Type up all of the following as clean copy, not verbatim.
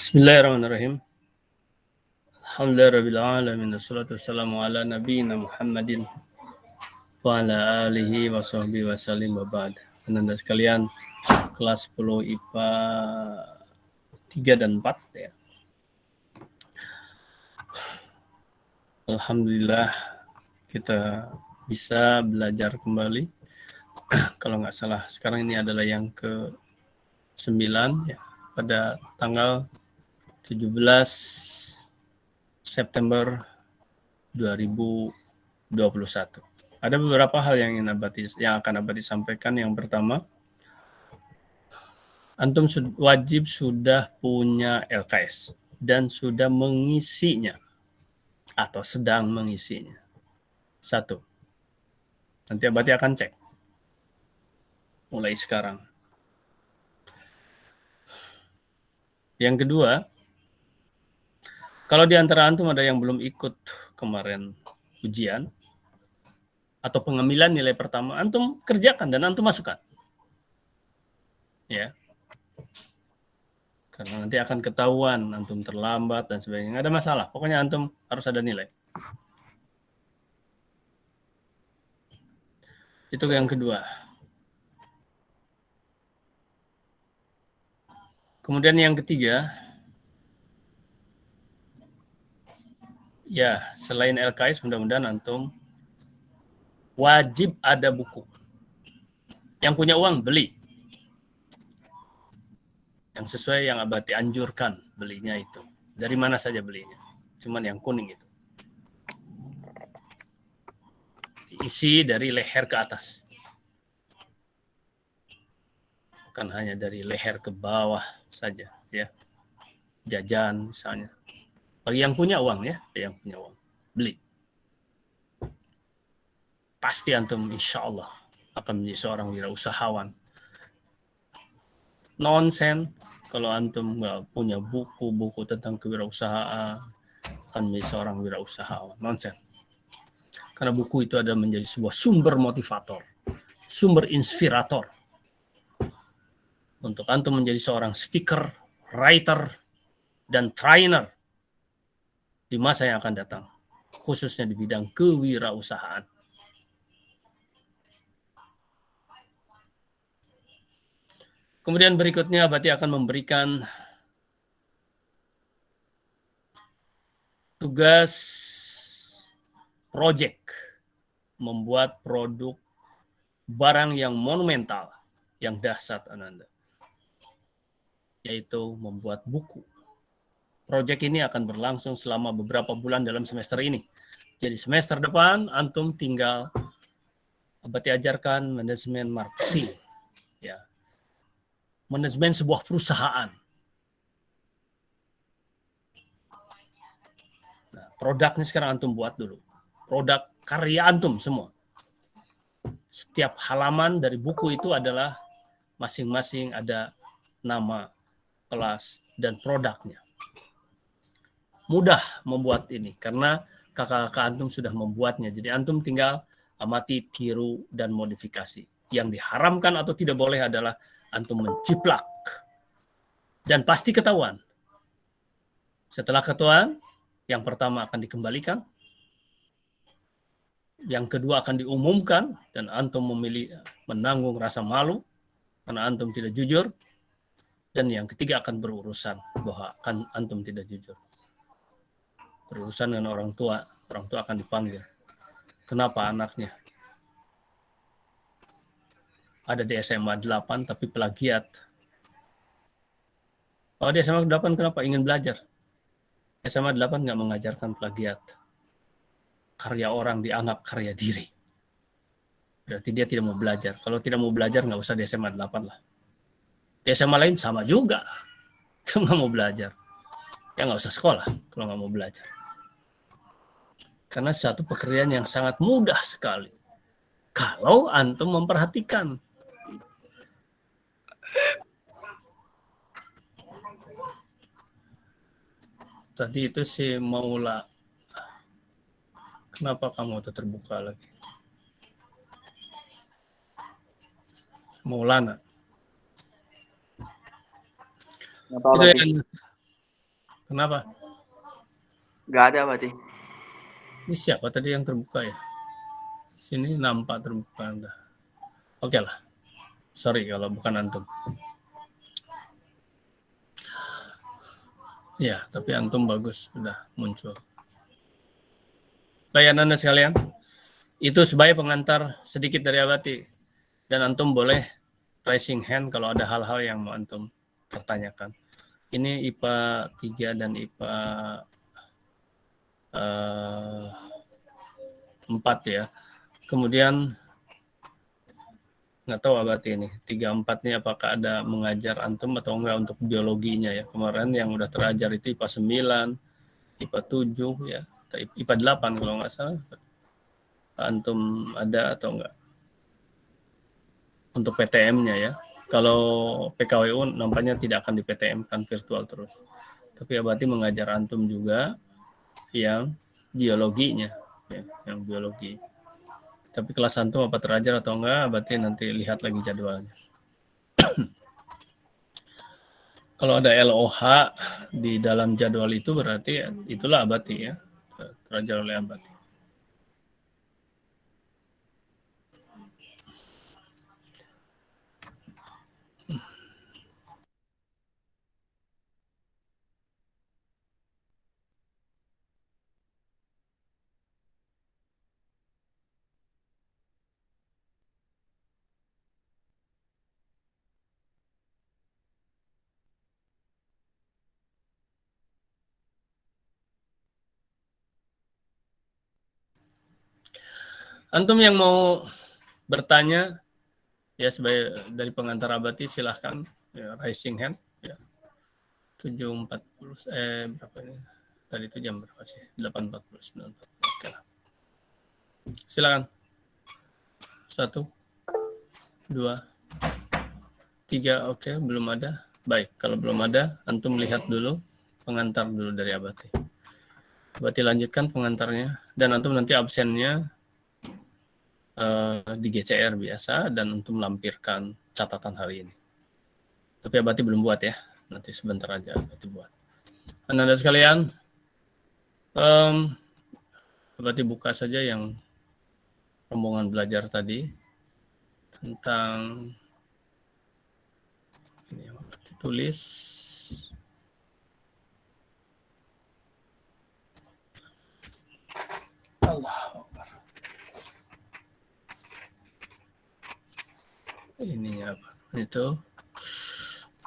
Bismillahirrahmanirrahim. Alhamdulillahirabbil alamin wassalatu wassalamu ala nabiyyina Muhammadin wa ala alihi wa sahbihi wasallim wa ba'd. Teman-teman sekalian, kelas 10 IPA 3 dan 4 ya. Alhamdulillah kita bisa belajar kembali. Kalau nggak salah sekarang ini adalah yang ke-9 ya, pada tanggal 17 September 2021. Ada beberapa hal yang akan Abadi sampaikan. Yang pertama, antum wajib sudah punya LKS dan sudah mengisinya atau sedang mengisinya. 1. Nanti Abadi akan cek mulai sekarang. Yang kedua, kalau di antara antum ada yang belum ikut kemarin ujian atau pengambilan nilai pertama, antum kerjakan dan antum masukkan. Ya. Karena nanti akan ketahuan antum terlambat dan sebagainya. Nggak ada masalah. Pokoknya antum harus ada nilai. Itu yang kedua. Kemudian yang ketiga, ya, selain LKS, mudah-mudahan antum wajib ada buku. Yang punya uang, beli. Yang sesuai yang Abadi anjurkan belinya itu. Dari mana saja belinya. Cuman yang kuning itu. Isi dari leher ke atas. Bukan hanya dari leher ke bawah saja. Ya. Jajan misalnya. Bagi yang punya uang ya, yang punya uang, beli. Pasti antum insya Allah akan menjadi seorang wirausahawan. Nonsen kalau antum nggak punya buku-buku tentang kewirausahaan, akan menjadi seorang wirausahawan. Nonsen. Karena buku itu ada menjadi sebuah sumber motivator, sumber inspirator untuk antum menjadi seorang speaker, writer, dan trainer di masa yang akan datang, khususnya di bidang kewirausahaan. Kemudian berikutnya Abadi akan memberikan tugas project membuat produk barang yang monumental, yang dahsyat Ananda, yaitu membuat buku. Proyek ini akan berlangsung selama beberapa bulan dalam semester ini. Jadi semester depan antum tinggal Abadi ajarkan manajemen marketing, ya, manajemen sebuah perusahaan. Nah, produknya sekarang antum buat dulu. Produk karya antum semua. Setiap halaman dari buku itu adalah masing-masing ada nama, kelas, dan produknya. Mudah membuat ini karena kakak-kakak antum sudah membuatnya. Jadi antum tinggal amati, tiru, dan modifikasi. Yang diharamkan atau tidak boleh adalah antum menciplak. Dan pasti ketahuan. Setelah ketahuan, yang pertama akan dikembalikan. Yang kedua akan diumumkan dan antum menanggung rasa malu karena antum tidak jujur. Dan yang ketiga akan berurusan bahwa antum tidak jujur. Berurusan dengan orang tua akan dipanggil. Kenapa anaknya ada di SMA 8 tapi plagiat? Kalau di SMA 8 kenapa ingin belajar? SMA 8 nggak mengajarkan plagiat. Karya orang dianggap karya diri. Berarti dia tidak mau belajar. Kalau tidak mau belajar nggak usah di SMA 8 lah. Di SMA lain sama juga. Kalau nggak mau belajar. Ya nggak usah sekolah kalau nggak mau belajar. Karena satu pekerjaan yang sangat mudah sekali. Kalau antum memperhatikan. Tadi itu si Maula. Kenapa kamu tuh terbuka lagi? Maulana. Itu yang Kenapa? Nggak ada berarti. Ini siapa tadi yang terbuka ya? Sini nampak terbuka. Oke lah. Sorry kalau bukan antum. Ya, tapi antum bagus sudah muncul. Baik Anda sekalian, itu sebagai pengantar sedikit dari Abati. Dan antum boleh raising hand kalau ada hal-hal yang mau antum pertanyakan. Ini IPA 3 dan IPA 4 ya. Kemudian nggak tahu Abati ini 3-4 ini apakah ada mengajar antum atau enggak untuk biologinya ya. Kemarin yang udah terajar itu IPA 9, IPA 7 ya, IPA 8 kalau nggak salah. Antum ada atau enggak? Untuk PTM-nya ya. Kalau PKWU nampaknya tidak akan di PTM kan virtual terus. Tapi Abati mengajar antum juga yang biologinya ya, yang biologi. Tapi kelas antum apa terajar atau enggak, Abati nanti lihat lagi jadwalnya. Kalau ada LOH di dalam jadwal itu berarti itulah Abati ya, terajar oleh Abati. Antum yang mau bertanya ya sebagai dari pengantar Abati silahkan ya, raising hand ya. 7.40 berapa ini? Tadi itu jam berapa sih? 8.49. Oke lah. Silakan. 1, 2, 3. Oke, belum ada. Baik, kalau belum ada, antum lihat dulu pengantar dulu dari Abati. Abati lanjutkan pengantarnya dan antum nanti absennya di GCR biasa dan antum lampirkan catatan hari ini. Tapi Abati belum buat ya. Nanti sebentar aja Abati buat. Anda sekalian, Abati buka saja yang rombongan belajar tadi tentang ini yang Abati tulis. Allah. Ini apa? Itu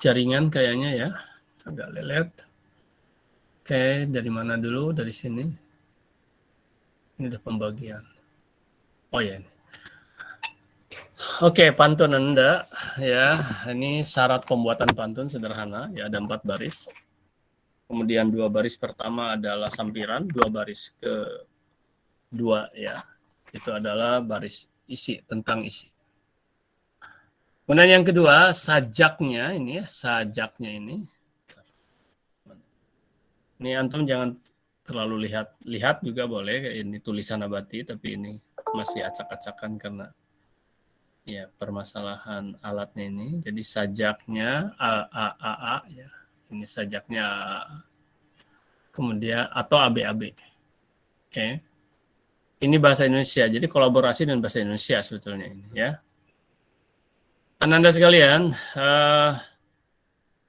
jaringan kayaknya ya, agak lelet. Oke, dari mana dulu? Dari sini. Ini udah pembagian. Oh ya ini. Oke, pantun Anda ya. Ini syarat pembuatan pantun sederhana ya, ada 4 baris. Kemudian 2 baris pertama adalah sampiran, 2 baris kedua ya. Itu adalah baris isi, tentang isi. Kemudian yang kedua, sajaknya ini ya, sajaknya ini. Ini antum jangan terlalu lihat juga boleh, ini tulisan Abati, tapi ini masih acak-acakan karena ya permasalahan alatnya ini. Jadi sajaknya A ya. Ini sajaknya A. Kemudian atau ABAB. Oke. Ini bahasa Indonesia. Jadi kolaborasi dengan bahasa Indonesia sebetulnya ini ya. Anda sekalian,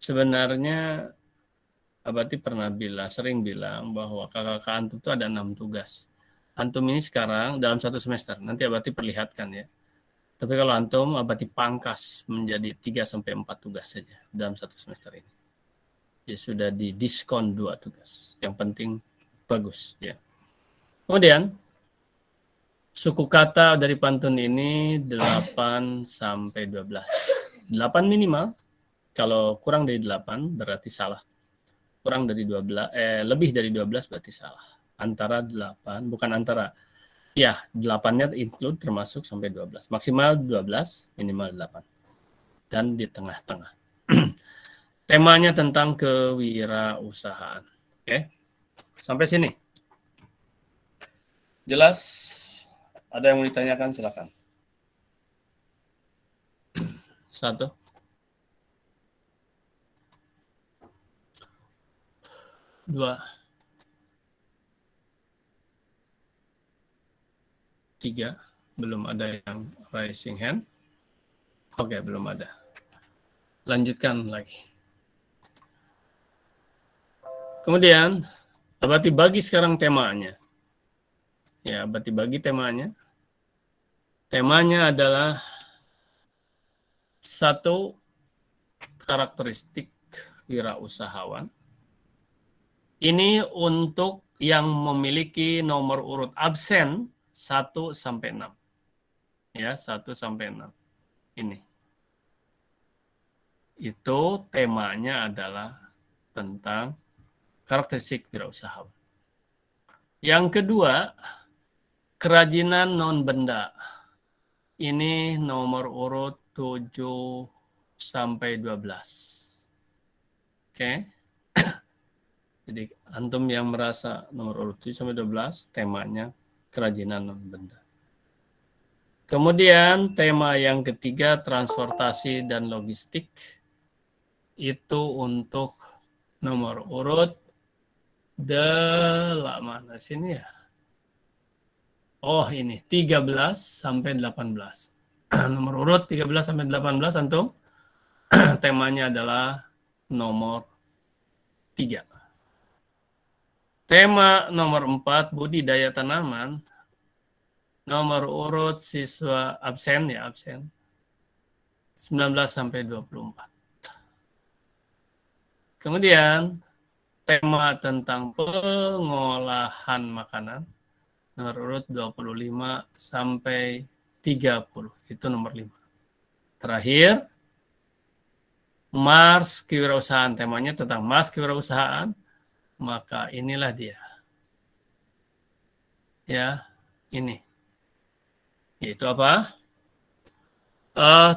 sebenarnya Abati pernah sering bilang bahwa kakak antum itu ada 6 tugas. Antum ini sekarang dalam 1 semester, nanti Abati perlihatkan ya. Tapi kalau antum Abati pangkas menjadi 3-4 tugas saja dalam 1 semester ini. Ya sudah di diskon 2 tugas. Yang penting bagus ya. Kemudian suku kata dari pantun ini 8 sampai 12. 8 minimal. Kalau kurang dari 8 berarti salah. Kurang dari 12 lebih dari 12 berarti salah. Antara 8, bukan antara. Ya, 8-nya include termasuk sampai 12. Maksimal 12, minimal 8. Dan di tengah-tengah. Temanya tentang kewirausahaan. Oke. Sampai sini. Jelas? Ada yang mau ditanyakan? Silakan. 1. 2, 3, belum ada yang raising hand. Oke, belum ada. Lanjutkan lagi. Kemudian, Abati bagi sekarang temanya. Ya, Abati bagi temanya. Temanya adalah satu karakteristik wirausahawan. Ini untuk yang memiliki nomor urut absen 1 sampai 6. Ya, 1 sampai 6. Ini. Itu temanya adalah tentang karakteristik wirausahawan. Yang kedua, kerajinan non-benda. Ini nomor urut 7 sampai 12. Oke. Jadi antum yang merasa nomor urut 7 sampai 12 temanya kerajinan non-benda. Kemudian tema yang ketiga transportasi dan logistik. Itu untuk nomor urut mana sini ya? Oh, ini 13 sampai 18. Nomor urut 13 sampai 18 antum temanya adalah nomor 3. Tema nomor 4 budidaya tanaman. Nomor urut siswa absen ya, absen 19 sampai 24. Kemudian tema tentang pengolahan makanan nomor urut 25 sampai 30. Itu nomor 5. Terakhir, Mars kewirausahaan. Temanya tentang Mars kewirausahaan. Maka inilah dia. Ya, ini. Yaitu apa?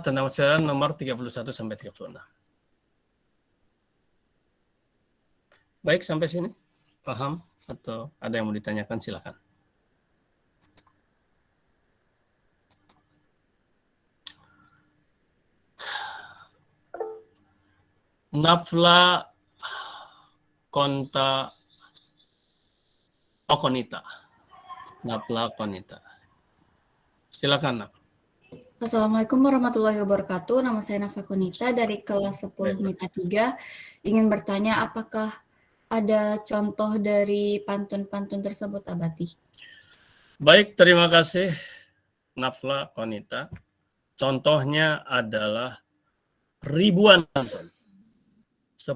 Tentang usaha nomor 31 sampai 36. Baik, sampai sini. Paham? Atau ada yang mau ditanyakan? Silakan. Nafla Konta Okonita. Nafla Konita. Silakan, Naf. Assalamualaikum warahmatullahi wabarakatuh. Nama saya Nafa Konita dari kelas 10 MIPA 3. Ingin bertanya apakah ada contoh dari pantun-pantun tersebut, Abati? Baik, terima kasih Nafla Konita. Contohnya adalah ribuan pantun. 10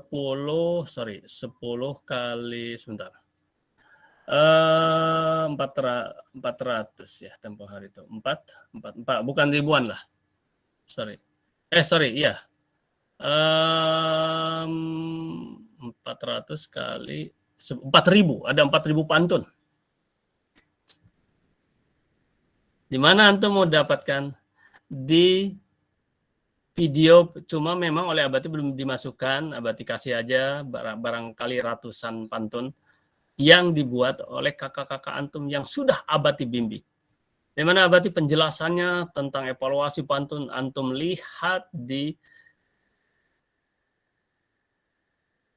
kali sebentar. 400 ya tempo hari itu. 4 bukan ribuan lah. Iya. 400 kali 4.000, ada 4.000 pantun. Di mana antum mau dapatkan? Di video, cuma memang oleh Abati belum dimasukkan. Abati kasih aja barangkali ratusan pantun yang dibuat oleh kakak-kakak antum yang sudah Abati bimbing. Di mana Abati penjelasannya tentang evaluasi pantun antum lihat di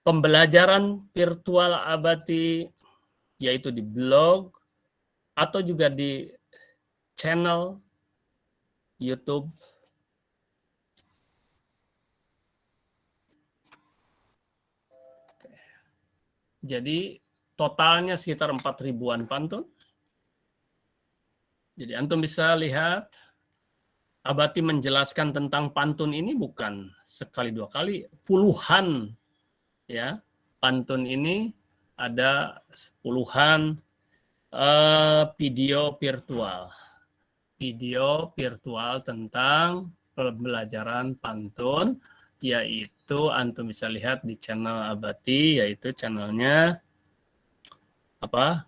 pembelajaran virtual Abati, yaitu di blog atau juga di channel YouTube. Jadi totalnya sekitar 4.000-an pantun. Jadi antum bisa lihat Abati menjelaskan tentang pantun ini bukan sekali dua kali, puluhan ya. Pantun ini ada puluhan video virtual. Video virtual tentang pembelajaran pantun, yaitu antum bisa lihat di channel Abati, yaitu channelnya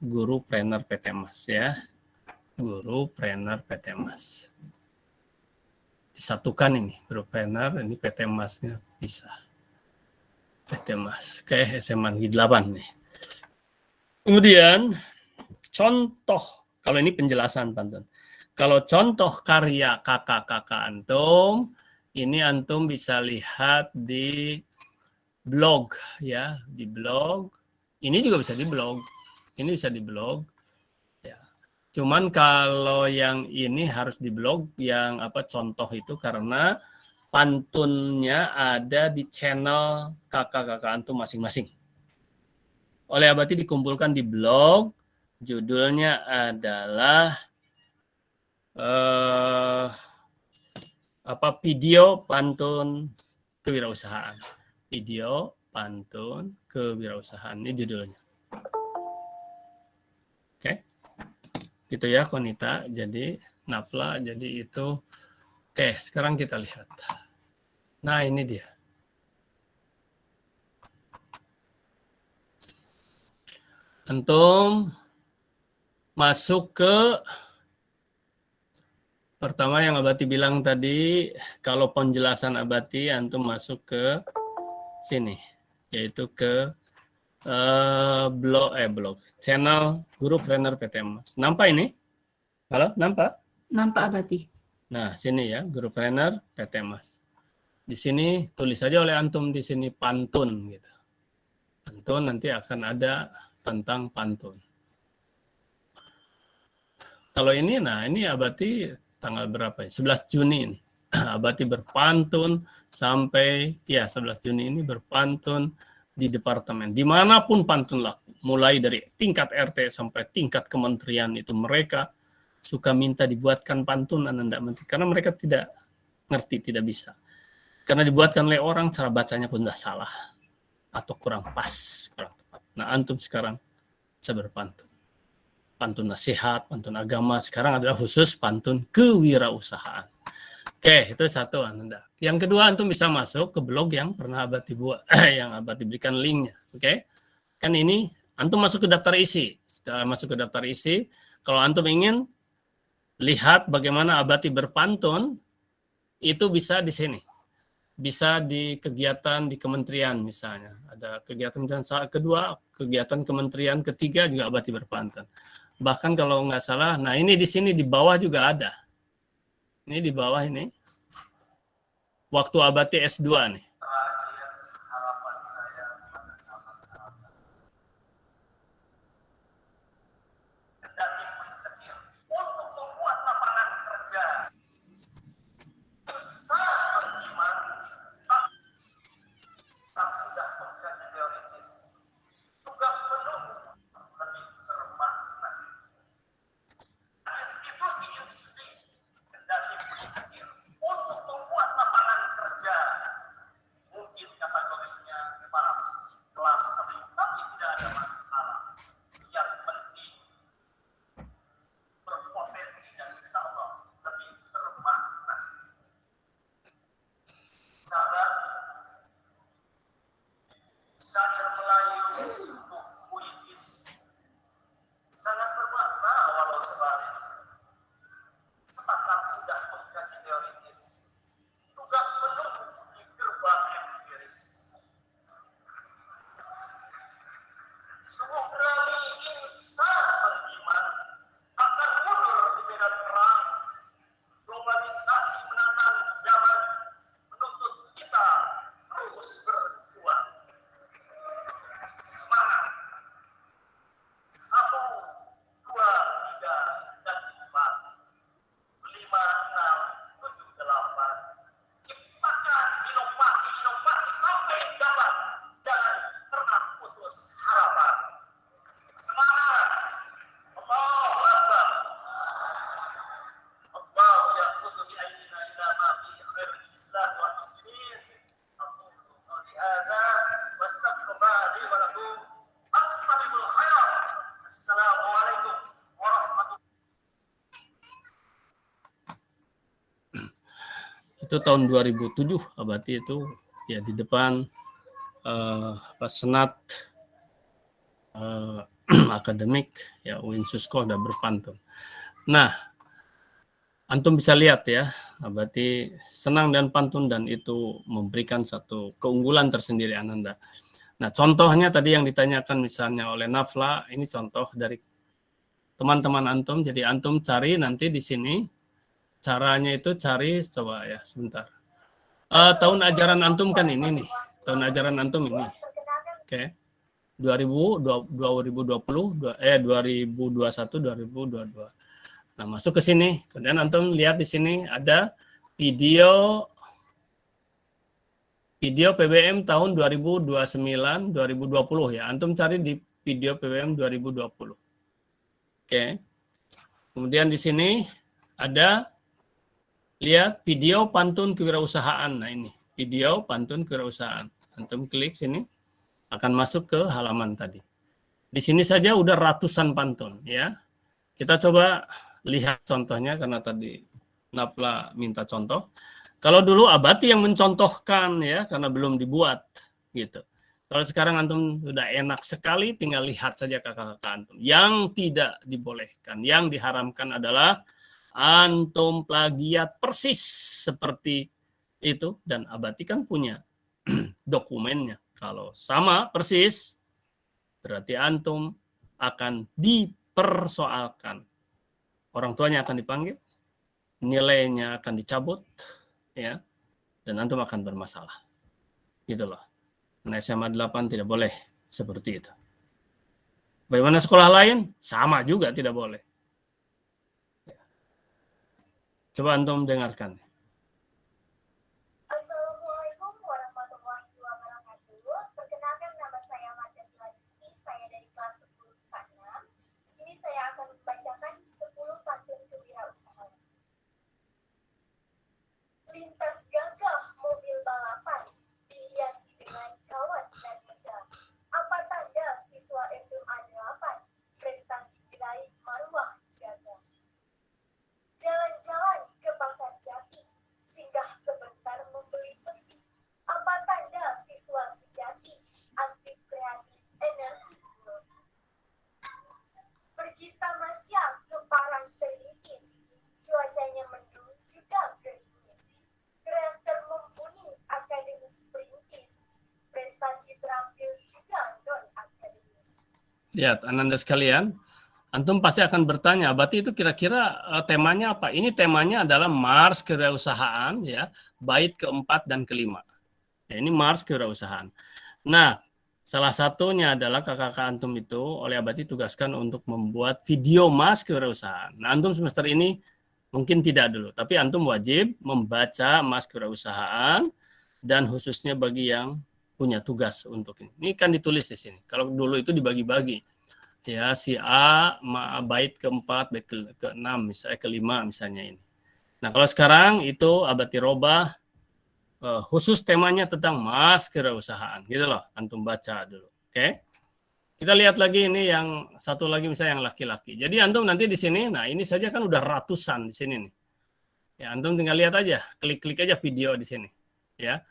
Guru Trainer PT Mas ya. Guru Trainer PT Mas. Disatukan ini, Guru Trainer, ini PT Masnya bisa. PT Mas, kayak SMA Negeri 8 nih. Kemudian, contoh, kalau ini penjelasan pantun. Kalau contoh karya kakak-kakak antum, ini antum bisa lihat di blog ya, di blog Ini juga bisa di-blog. Ini bisa di-blog. Ya. Cuman kalau yang ini harus di-blog yang contoh itu karena pantunnya ada di channel kakak-kakak antum masing-masing. Oleh Abati dikumpulkan di blog, judulnya adalah video pantun kewirausahaan. Video pantun kewirausahaan, ini judulnya. Oke. Gitu ya Konita, jadi Nafla, jadi itu. Oke, sekarang kita lihat. Nah, ini dia. Antum masuk ke pertama yang Abati bilang tadi, kalau penjelasan Abati, antum masuk ke sini, yaitu ke blog channel Guru Trainer PTM. Nampak ini? Halo, nampak? Nampak Abati. Nah, sini ya, Guru Trainer PTM. Di sini tulis saja oleh antum di sini pantun gitu. Pantun nanti akan ada tentang pantun. Kalau ini, nah ini Abati tanggal berapa ya? 11 Juni ini. Abati berpantun sampai, 11 Juni ini berpantun di departemen. Dimanapun pantun laku. Mulai dari tingkat RT sampai tingkat kementerian itu mereka suka minta dibuatkan pantun Ananda Menteri. Karena mereka tidak ngerti, tidak bisa. Karena dibuatkan oleh orang, cara bacanya pun sudah salah. Atau kurang pas, kurang tepat. Nah antum sekarang saya berpantun. Pantun nasihat, pantun agama, sekarang adalah khusus pantun kewirausahaan. Oke, itu satu Ananda. Yang kedua, antum bisa masuk ke blog yang pernah Abati buat, yang Abati berikan linknya. Oke, kan ini antum masuk ke daftar isi. Setelah masuk ke daftar isi, kalau antum ingin lihat bagaimana Abati berpantun, itu bisa di sini. Bisa di kegiatan di kementerian misalnya. Ada kegiatan kedua, kegiatan kementerian ketiga juga Abati berpantun. Bahkan kalau nggak salah, nah ini di sini di bawah juga ada. Ini di bawah ini. Waktu Abati S2 nih. Itu tahun 2007 Abati itu ya di depan senat akademik ya UIN Susko udah berpantun. Nah, antum bisa lihat ya, Abati senang dan pantun dan itu memberikan satu keunggulan tersendiri Ananda. Nah, contohnya tadi yang ditanyakan misalnya oleh Nafla, ini contoh dari teman-teman antum. Jadi antum cari nanti di sini. Caranya itu cari, coba ya sebentar. Tahun ajaran antum kan ini nih. Tahun ajaran antum ini. Oke. 2021 2022. Nah, masuk ke sini. Kemudian antum lihat di sini ada video PBM tahun 2029 2020 ya. Antum cari di video PBM 2020. Oke. Kemudian di sini ada lihat video pantun kewirausahaan. Nah, ini video pantun kewirausahaan. Antum klik sini akan masuk ke halaman tadi. Di sini saja udah ratusan pantun ya. Kita coba lihat contohnya karena tadi Napla minta contoh. Kalau dulu Abati yang mencontohkan ya karena belum dibuat gitu. Kalau sekarang antum sudah enak sekali tinggal lihat saja kakak-kakak antum. Yang tidak dibolehkan, yang diharamkan adalah antum plagiat persis seperti itu dan Abati kan punya dokumennya. Kalau sama persis berarti antum akan dipersoalkan. Orang tuanya akan dipanggil, nilainya akan dicabut, ya, dan antum akan bermasalah. Gitu loh. Nah, SMA 8 tidak boleh seperti itu. Bagaimana sekolah lain? Sama juga tidak boleh. Coba antum dengarkan. Assalamualaikum warahmatullahi wabarakatuh. Perkenalkan nama saya Marta Tilaiti, saya dari kelas 10 IPA 6. Di sini saya akan membacakan 10 pantun kewirausahaan. Lintas gagah mobil balapan dihiasi dengan kawat dan medal. Apa tanda siswa SMA 8? Prestasi diraih maruah dijaga. Jalan-jalan ke pasar Jati, singgah sebentar membeli peti. Apa tanda siswa sejati? Aktif, kreatif, energi. Pergi tamasya ke Parang Terintis, cuacanya mendung juga gerimis. Kreator mumpuni, akademis perintis, prestasi terampil juga non-akademis. Lihat, Ananda sekalian, antum pasti akan bertanya, Abati itu kira-kira temanya apa? Ini temanya adalah Mars kewirausahaan, ya, bait keempat dan kelima. Ya, ini Mars kewirausahaan. Nah, salah satunya adalah kakak-kakak antum itu oleh Abati tugaskan untuk membuat video Mars kewirausahaan. Nah, antum semester ini mungkin tidak dulu, tapi antum wajib membaca Mars kewirausahaan dan khususnya bagi yang punya tugas untuk ini. Ini kan ditulis di sini. Kalau dulu itu dibagi-bagi. Ya, si A bait keempat, bait keenam, misalnya kelima misalnya ini. Nah, kalau sekarang itu Abati robah khusus temanya tentang Mars kewirausahaan, gitu loh. Antum baca dulu, oke? Kita lihat lagi ini yang satu lagi misalnya yang laki-laki. Jadi antum nanti di sini, nah ini saja kan udah ratusan di sini nih. Ya, antum tinggal lihat aja, klik-klik aja video di sini, ya.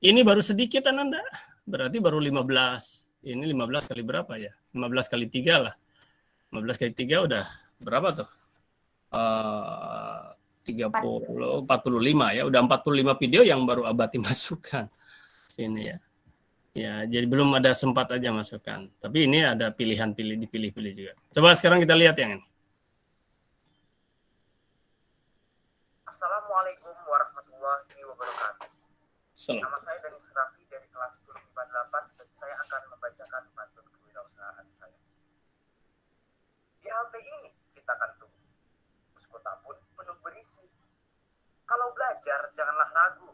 Ini baru sedikit Ananda, berarti baru 15. Ini 15 kali berapa ya? 15 kali 3 lah. 15 kali 3 udah berapa tuh? 30, 45 ya. Udah 45 video yang baru Abati masukkan. Sini ya. Ya, jadi belum ada sempat aja masukkan. Tapi ini ada pilihan-pilih, dipilih-pilih juga. Coba sekarang kita lihat yang ini. Assalamualaikum warahmatullahi wabarakatuh. Salam. Nama saya Denis Raffi dari kelas 10 IPA 8 dan saya akan membacakan pantun kewirausahaan saya. Di halte ini kita akan tunggu. Bus kota pun penuh berisi. Kalau belajar janganlah ragu.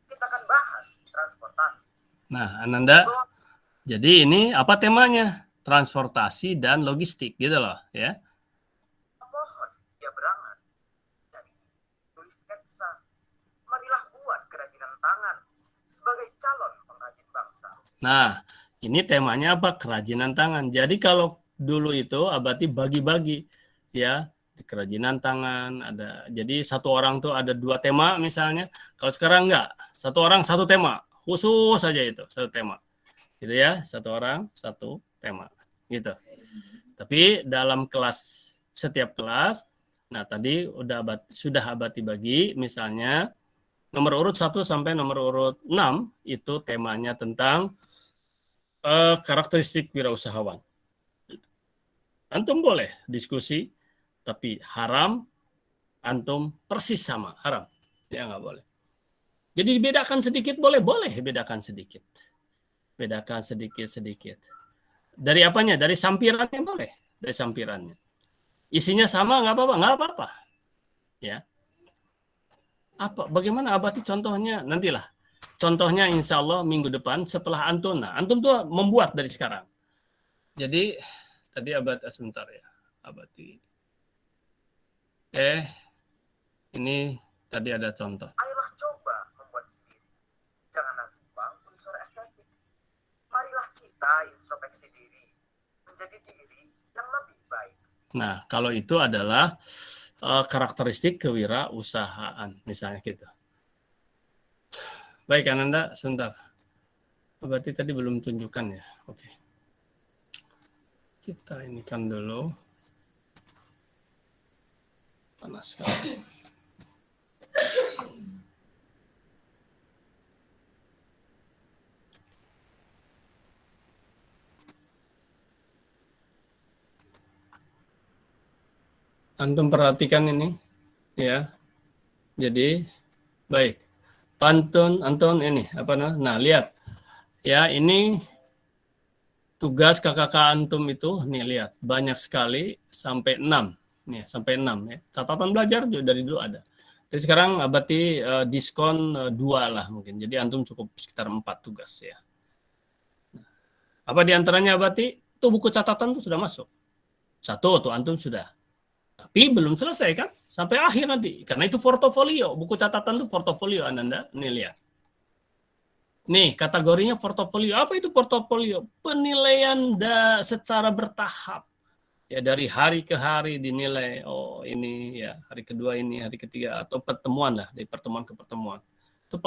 Kita akan bahas transportasi. Nah, Ananda, jadi ini apa temanya? Transportasi dan logistik, gitu loh, ya. Mohon ya berangan. Jadi tulis sketsa. Marilah buat kerajinan tangan sebagai calon pengrajin bangsa. Nah, ini temanya apa? Kerajinan tangan. Jadi kalau dulu itu Abati bagi-bagi, ya, di kerajinan tangan ada. Jadi satu orang tuh ada 2 tema misalnya. Kalau sekarang enggak, satu orang satu tema. Khusus saja itu, satu tema. Gitu ya, satu orang, satu tema. Gitu. Tapi dalam kelas, setiap kelas, nah tadi sudah Abati bagi, misalnya nomor urut 1 sampai nomor urut 6, itu temanya tentang karakteristik wirausahawan. Antum boleh diskusi, tapi haram, antum persis sama, haram. Ya nggak boleh. Jadi dibedakan sedikit, boleh bedakan sedikit. Bedakan sedikit-sedikit. Dari apanya? Dari sampirannya boleh. Dari sampirannya. Isinya sama nggak apa-apa, nggak apa-apa. Ya. Bagaimana Abati contohnya? Nantilah. Contohnya insya Allah minggu depan setelah Antum. Nah, Antum tuh membuat dari sekarang. Jadi tadi sebentar ya. Abati. Ini tadi ada contoh. Ayolah coba membuat sendiri. Janganlah tumpang unsur estetik. Marilah kita introspeksi diri, menjadi diri yang lebih baik. Nah, kalau itu adalah karakteristik kewirausahaan, misalnya gitu. Baik, Ananda, sebentar. Berarti tadi belum tunjukkan ya. Oke. Kita inikan dulu. Panas sekali. Antum perhatikan ini, ya. Jadi, baik. Pantun, Anton ini, Nah, lihat. Ya, ini tugas KKK Antum itu, nih lihat, banyak sekali, sampai 6. Nih, sampai 6 ya. Catatan belajar juga dari dulu ada. Jadi sekarang Abati diskon 2 lah mungkin. Jadi Antum cukup sekitar 4 tugas ya. Apa diantaranya Abati? Tuh buku catatan tuh sudah masuk. 1 tuh Antum sudah. Tapi belum selesai kan? Sampai akhir nanti. Karena itu portofolio. Buku catatan itu portofolio, Ananda. Nih, lihat. Nih, kategorinya portofolio. Apa itu portofolio? Penilaian secara bertahap. Ya, dari hari ke hari dinilai. Oh, ini ya, hari kedua ini, hari ketiga. Atau pertemuan lah. Dari pertemuan ke pertemuan. Itu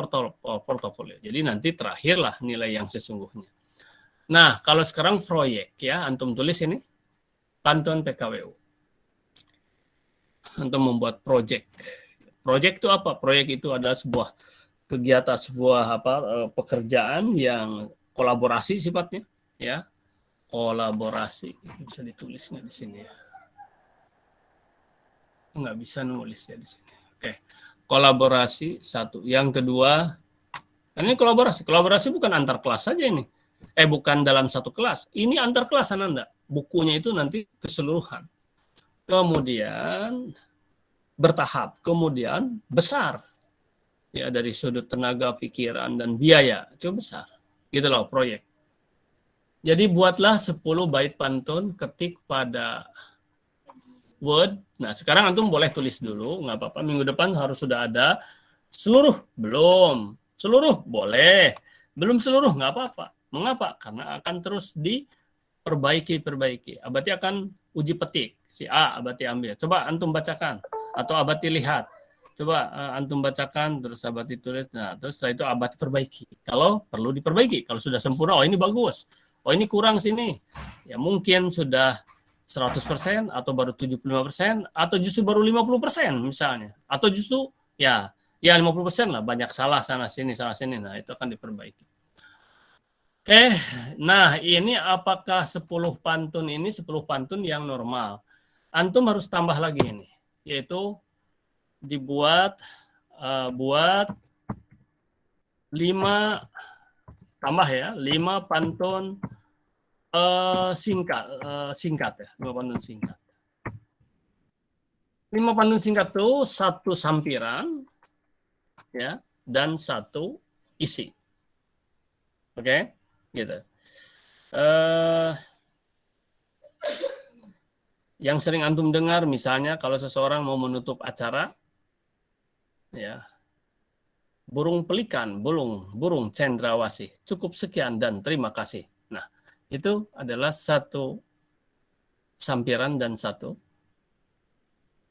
portofolio. Jadi nanti terakhirlah nilai yang sesungguhnya. Nah, kalau sekarang proyek ya. Antum tulis ini. Pantun PKWU. Untuk membuat proyek. Proyek itu apa? Proyek itu adalah sebuah kegiatan, sebuah pekerjaan yang kolaborasi sifatnya, ya. Kolaborasi. Bisa ditulis nggak di sini ya? Nggak bisa nulis ya di sini. Oke. Kolaborasi 1. Yang kedua, ini kolaborasi. Kolaborasi bukan antar kelas saja ini. Bukan dalam satu kelas. Ini antar kelas, Anda. Bukunya itu nanti keseluruhan. Kemudian bertahap, kemudian besar. Ya, dari sudut tenaga, pikiran, dan biaya. Itu besar. Gitu loh, proyek. Jadi buatlah 10 bait pantun, ketik pada Word. Nah, sekarang Antum boleh tulis dulu, nggak apa-apa. Minggu depan harus sudah ada. Seluruh? Belum. Seluruh? Boleh. Belum seluruh? Nggak apa-apa. Mengapa? Karena akan terus diperbaiki. Abati akan uji petik. Si A Abati ambil. Coba Antum bacakan. Atau Abati lihat. Coba Antum bacakan, terus Abati tulis. Nah, terus setelah itu Abati perbaiki. Kalau perlu diperbaiki. Kalau sudah sempurna, oh ini bagus. Oh ini kurang sini. Ya mungkin sudah 100% atau baru 75% atau justru baru 50% misalnya. Atau justru ya 50% lah. Banyak salah sana sini. Nah, itu akan diperbaiki. Oke, nah ini apakah 10 pantun ini 10 pantun yang normal? Antum harus tambah lagi ini, yaitu dibuat buat 5 tambah ya, 5 pantun singkat ya, 5 pantun singkat. 5 pantun singkat itu 1 sampiran ya dan 1 isi. Oke? Gitu. Yang sering Antum dengar misalnya kalau seseorang mau menutup acara ya, burung pelikan, burung cendrawasih, cukup sekian dan terima kasih. Nah, itu adalah 1 sampiran dan 1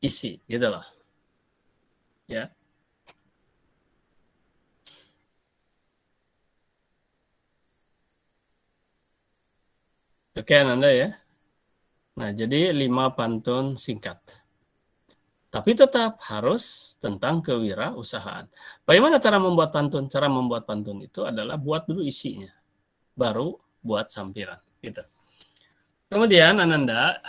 isi, gitu loh. Ya. Oke, Anda ya. Nah, jadi 5 pantun singkat. Tapi tetap harus tentang kewirausahaan. Bagaimana cara membuat pantun? Cara membuat pantun itu adalah buat dulu isinya. Baru buat sampiran. Gitu. Kemudian, Ananda,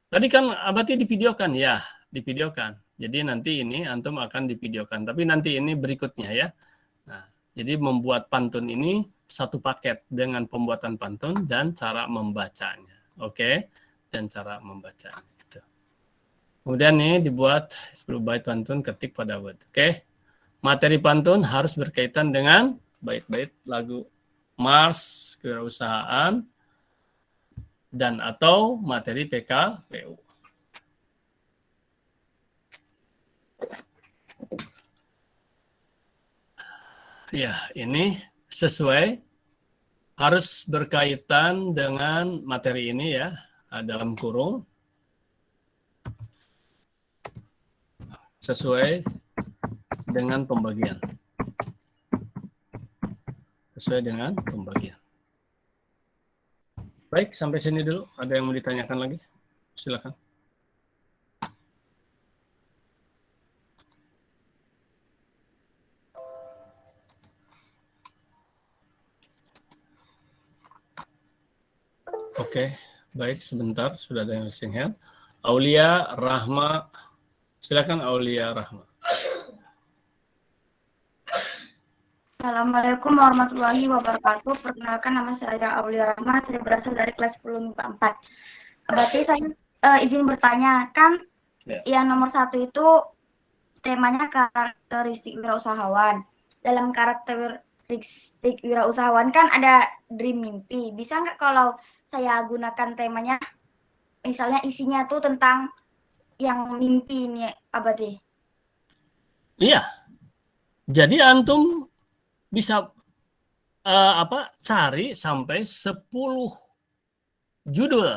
tadi kan Abati divideokan. Ya, divideokan. Jadi nanti ini Antum akan divideokan. Tapi nanti ini berikutnya ya. Nah, jadi membuat pantun ini satu paket dengan pembuatan pantun dan cara membacanya. Oke? Dan cara membacanya. Gitu. Kemudian nih dibuat 10 bait pantun ketik pada Word. Oke? Materi pantun harus berkaitan dengan bait-bait lagu Mars kewirausahaan dan atau materi PKPU. Ya, ini sesuai harus berkaitan dengan materi ini ya, dalam kurung. Sesuai dengan pembagian. Sesuai dengan pembagian. Baik, sampai sini dulu. Ada yang mau ditanyakan lagi? Silakan. Oke, baik, sebentar. Sudah ada yang raising hand. Aulia Rahma. Silakan Aulia Rahma. Assalamualaikum warahmatullahi wabarakatuh. Perkenalkan, nama saya Aulia Rahma. Saya berasal dari kelas 10 MIPA 4. Berarti saya izin bertanya, kan yang nomor 1 itu temanya karakteristik wirausahawan. Dalam karakteristik wirausahawan kan ada dream mimpi. Bisa nggak kalau saya gunakan temanya, misalnya isinya tuh tentang yang mimpi ini, Abadi? Iya. Jadi antum bisa cari sampai 10 judul.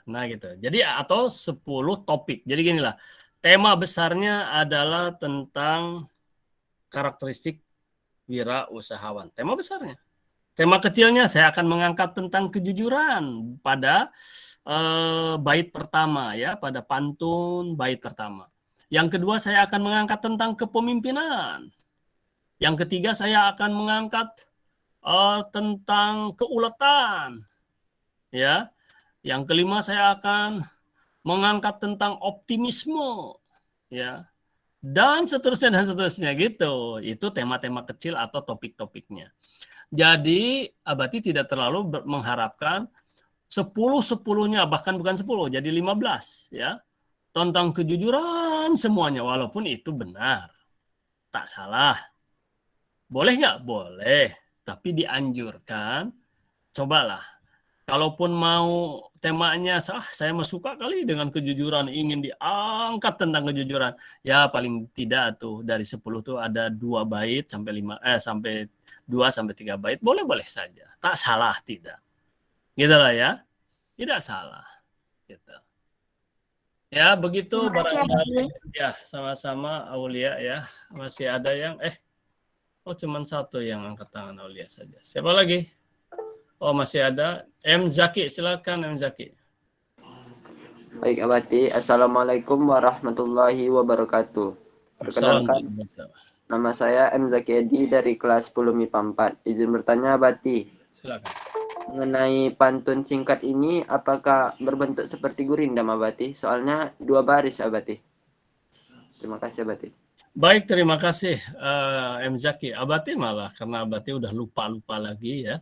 Nah gitu. Jadi atau 10 topik. Jadi ginilah. Tema besarnya adalah tentang karakteristik wirausahawan. Tema besarnya. Tema kecilnya saya akan mengangkat tentang kejujuran pada bait pertama ya, pada pantun bait pertama. Yang kedua saya akan mengangkat tentang kepemimpinan. Yang ketiga saya akan mengangkat tentang keuletan. Ya. Yang kelima saya akan mengangkat tentang optimisme. Ya. Dan seterusnya gitu. Itu tema-tema kecil atau topik-topiknya. Jadi Abati tidak terlalu mengharapkan 10-10-nya, bahkan bukan 10, jadi 15 ya. Tentang kejujuran semuanya, walaupun itu benar. Tak salah. Boleh nggak? Boleh. Tapi dianjurkan, cobalah. Kalaupun mau temanya, saya suka kali dengan kejujuran, ingin diangkat tentang kejujuran. Ya paling tidak tuh dari 10 tuh ada 2 bait sampai 2 sampai 3 bait. Boleh-boleh saja. Tak salah tidak. Gitu lah ya. Tidak salah. Gitu. Ya begitu barangkali. Ya sama-sama Aulia ya. Masih ada yang cuman satu yang angkat tangan Aulia saja. Siapa lagi? Oh masih ada M Zaki, silakan M Zaki. Baik Abati, Assalamualaikum warahmatullahi wabarakatuh. Perkenalkan, nama saya M Zaki Edi dari kelas 10 MIPA 4. Izin bertanya Abati. Silakan. Mengenai pantun singkat ini, apakah berbentuk seperti gurindam Abati? Soalnya 2 baris Abati. Terima kasih Abati. Baik, terima kasih M Zaki. Abati malah karena Abati udah lupa lagi ya.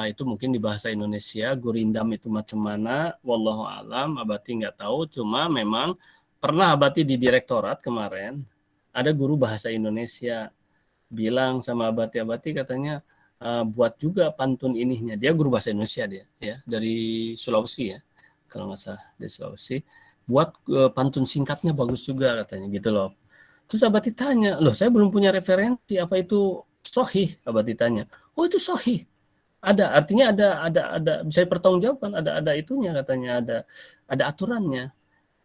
Itu mungkin di bahasa Indonesia gurindam itu macam mana, wallahu alam, Abati nggak tahu. Cuma memang pernah Abati di direktorat kemarin ada guru bahasa Indonesia bilang sama Abati katanya buat juga pantun ininya. Dia guru bahasa Indonesia dia ya, dari Sulawesi ya, kalau nggak salah dari Sulawesi. Buat pantun singkatnya bagus juga katanya gitu loh. Terus Abati tanya, loh saya belum punya referensi, apa itu sahih? Abati tanya, oh itu sahih. Ada, artinya ada bisa dipertanggungjawabkan, ada itunya katanya, ada aturannya.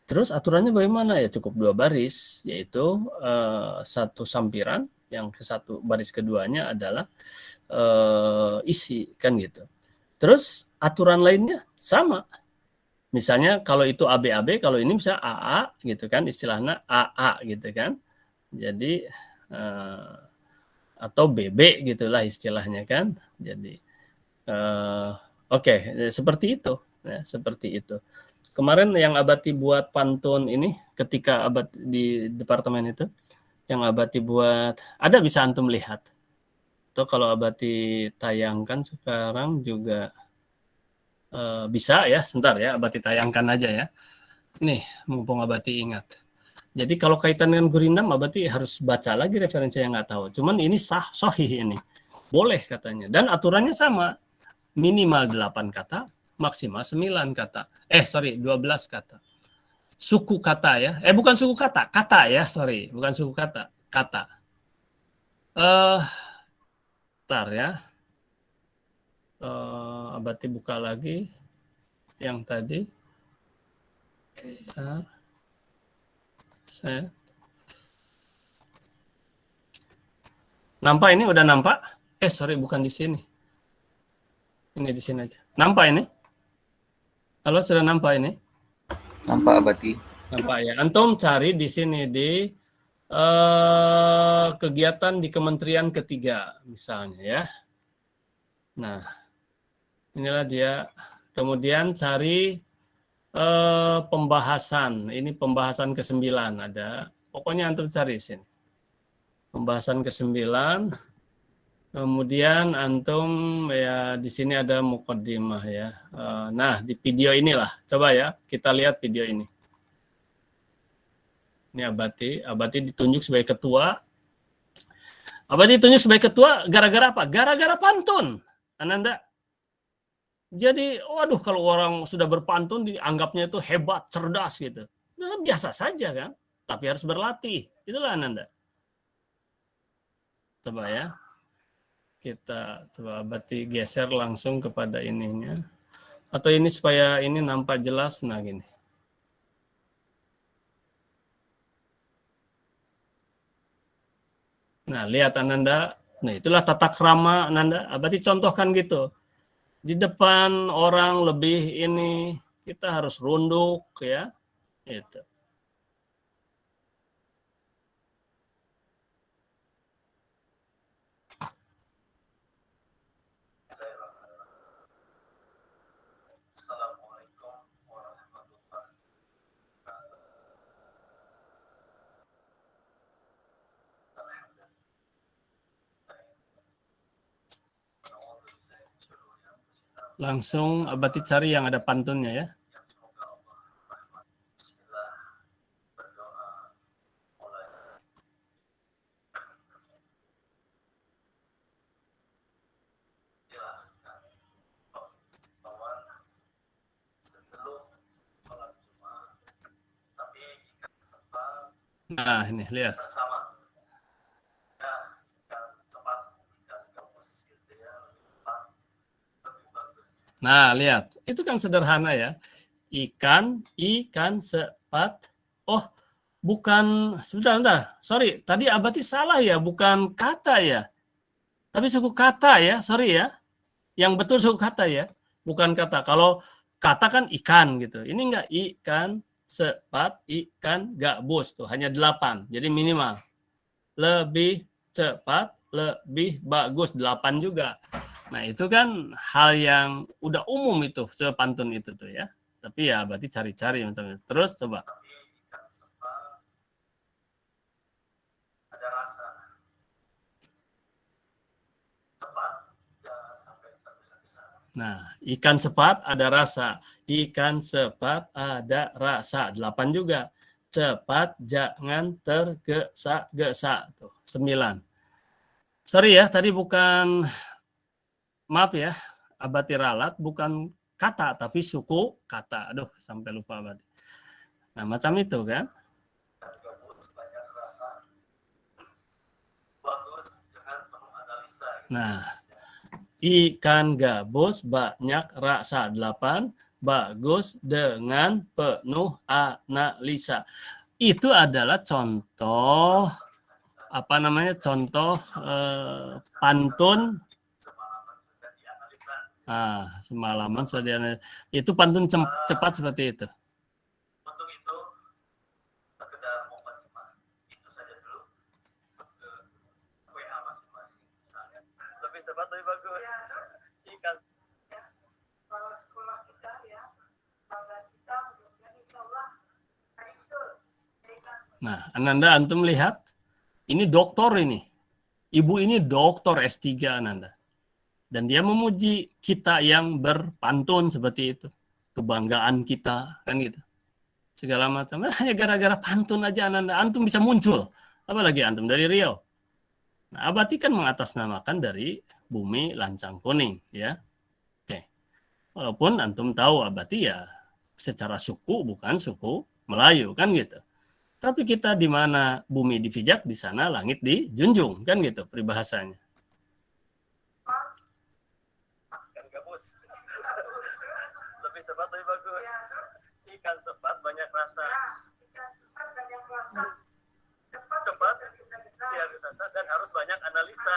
Terus aturannya bagaimana? Ya cukup 2 baris, yaitu 1 sampiran, yang satu baris keduanya adalah isi kan gitu. Terus aturan lainnya sama. Misalnya kalau itu ABAB, kalau ini misalnya AA gitu kan, istilahnya AA gitu kan. Jadi atau BB gitulah istilahnya kan. Jadi seperti itu ya, seperti itu. Kemarin yang Abati buat pantun ini ketika Abati di departemen itu, yang Abati buat, ada bisa antum lihat Atau kalau Abati tayangkan sekarang juga bisa ya, sebentar ya, Abati tayangkan aja ya. Nih, mumpung Abati ingat. Jadi kalau kaitan dengan gurindam, Abati harus baca lagi referensi yang nggak tahu. Cuman ini sahih ini. Boleh katanya. Dan aturannya sama. Minimal 8 kata, maksimal 9 kata. 12 kata. Suku kata ya. Bukan suku kata. Kata ya, sorry. Bukan suku kata. Kata. Bentar ya. Abati buka lagi. Yang tadi. Bentar. Nampak ini? Udah nampak? Sorry, bukan di sini. Ini di sini aja. Nampak ini? Halo, sudah nampak ini? Nampak, Abati. Nampak ya. Antum cari di sini di kegiatan di kementerian ketiga misalnya ya. Nah, inilah dia. Kemudian cari pembahasan. Ini pembahasan ke-9 ada. Pokoknya antum cari sini. Pembahasan ke-9. Kemudian antum ya di sini ada muqaddimah ya. Nah, di video inilah. Coba ya, kita lihat video ini. Ini Abati ditunjuk sebagai ketua. Abati ditunjuk sebagai ketua gara-gara apa? Gara-gara pantun. Ananda. Jadi, waduh kalau orang sudah berpantun dianggapnya itu hebat, cerdas gitu. Nah, biasa saja kan, tapi harus berlatih. Itulah Ananda. Coba ya. Kita coba Abati geser langsung kepada ininya. Atau ini supaya ini nampak jelas. Nah gini. Nah lihat Ananda. Nah itulah tata krama Ananda. Abati contohkan gitu. Di depan orang lebih ini. Kita harus runduk ya. Itu. Langsung Abati cari yang ada pantunnya ya. Nah ini lihat. Nah, lihat. Itu kan sederhana ya. Ikan sepat. Oh, bukan. Sebentar. Sorry, tadi Abati salah ya. Bukan kata ya. Tapi suku kata ya. Sorry ya. Yang betul suku kata ya. Bukan kata. Kalau kata kan ikan gitu. Ini enggak ikan sepat, ikan gabus. Tuh, hanya 8. Jadi minimal. Lebih cepat, lebih bagus. 8 juga. Nah itu kan hal yang udah umum itu sepantun itu tuh ya. Tapi ya berarti cari-cari macam itu. Terus coba. Ada rasa. Cepat, jangan sampai tergesa-gesa. Nah ikan sepat ada rasa. Ikan sepat ada rasa. 8 juga. Cepat jangan tergesa-gesa. Tuh 9. Sorry ya tadi bukan. Maaf ya, Abati ralat bukan kata, tapi suku kata. Aduh, sampai lupa Abati. Nah, macam itu kan. Nah, ikan gabus banyak rasa. 8, bagus dengan penuh analisa. Itu adalah contoh, contoh pantun. Semalaman sudah dianalisis. Itu pantun cepat seperti itu. Untuk itu, sekedar muqaddimah. Itu saja dulu. Ke WA masing-masing. Misalnya. Lebih cepat, lebih bagus. Ikan. Kalau sekolah kita ya, bangga kita mudah-mudahan insya Allah hari itu. Nah, Ananda antum lihat. Ini doktor ini. Ibu ini doktor S3 Ananda. Dan dia memuji kita yang berpantun seperti itu. Kebanggaan kita, kan gitu. Segala macam. Hanya gara-gara pantun aja Ananda, antum bisa muncul. Apalagi antum dari Riau. Nah, Abati kan mengatasnamakan dari bumi lancang kuning, ya. Oke. Walaupun antum tahu Abati ya secara suku bukan suku Melayu, kan gitu. Tapi kita di mana bumi dipijak, di sana langit dijunjung, kan gitu peribahasanya. Kan gabus. Lebih cepat lebih bagus. Ikan sepat banyak rasa. Cepat, tidak bisa dan harus banyak analisa.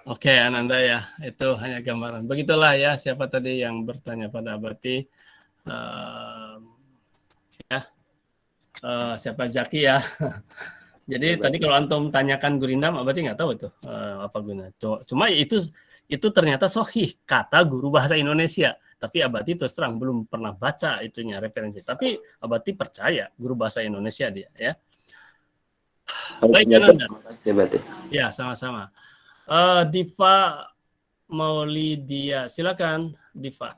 Oke, Ananda ya, itu hanya gambaran. Begitulah ya, siapa tadi yang bertanya pada Abati? Siapa Zaki ya? Jadi tadi kalau antum tanyakan Gurindam, Abati nggak tahu itu apa guna. Cuma itu ternyata sahih kata guru bahasa Indonesia. Tapi Abati terus terang belum pernah baca itunya referensi. Tapi Abati percaya guru bahasa Indonesia dia ya. Baik, Ananda. Ya, sama-sama. Diva Maulidia, silakan Diva.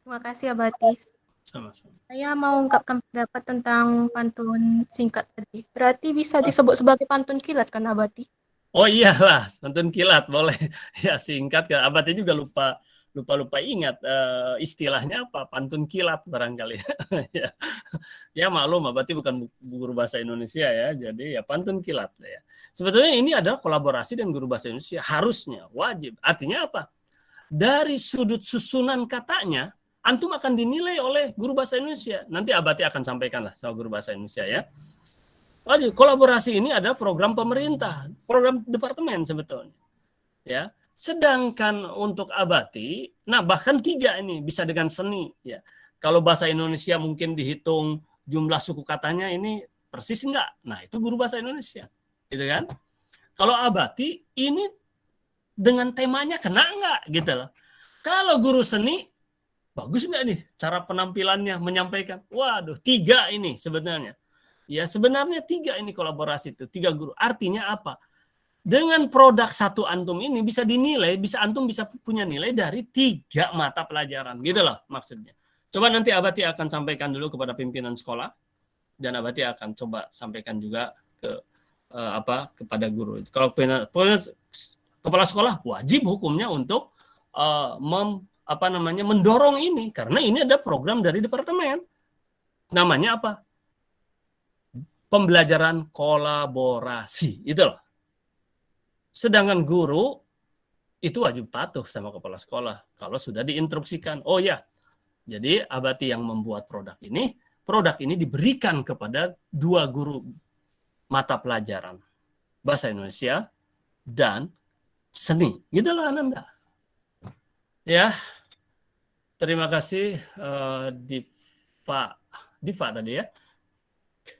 Terima kasih Abati. Sama-sama. Saya mau ungkapkan pendapat tentang pantun singkat tadi. Berarti bisa disebut sebagai pantun kilat kan Abati? Oh iyalah, pantun kilat boleh. Ya singkat kan. Abati juga lupa ingat istilahnya apa, pantun kilat barangkali. Ya maklum Abati bukan guru bahasa Indonesia ya, jadi ya pantun kilat ya. Sebetulnya ini adalah kolaborasi dengan guru bahasa Indonesia, harusnya wajib. Artinya apa? Dari sudut susunan katanya antum akan dinilai oleh guru bahasa Indonesia. Nanti Abati akan sampaikan lah sama guru bahasa Indonesia ya. Jadi kolaborasi ini ada program pemerintah, program departemen sebetulnya. Ya. Sedangkan untuk Abati, nah bahkan 3 ini bisa dengan seni ya. Kalau bahasa Indonesia mungkin dihitung jumlah suku katanya ini persis enggak. Nah, itu guru bahasa Indonesia. Gitu kan? Kalau Abati ini dengan temanya kena enggak gitu loh. Kalau guru seni bagus enggak nih cara penampilannya menyampaikan? Waduh, 3 ini sebenarnya. Ya, sebenarnya 3 ini kolaborasi itu, 3 guru. Artinya apa? Dengan produk satu antum ini bisa dinilai, antum bisa punya nilai dari 3 mata pelajaran. Gitu loh maksudnya. Coba nanti Abati akan sampaikan dulu kepada pimpinan sekolah dan Abati akan coba sampaikan juga kepada guru. Kalau kepala sekolah wajib hukumnya untuk mendorong ini karena ini ada program dari departemen. Namanya apa? Pembelajaran kolaborasi, itu loh. Sedangkan guru itu wajib patuh sama kepala sekolah kalau sudah diinstruksikan. Oh ya, jadi Abati yang membuat produk ini diberikan kepada 2 guru mata pelajaran bahasa Indonesia dan seni. Gitulah Ananda. Ya, terima kasih Diva tadi ya.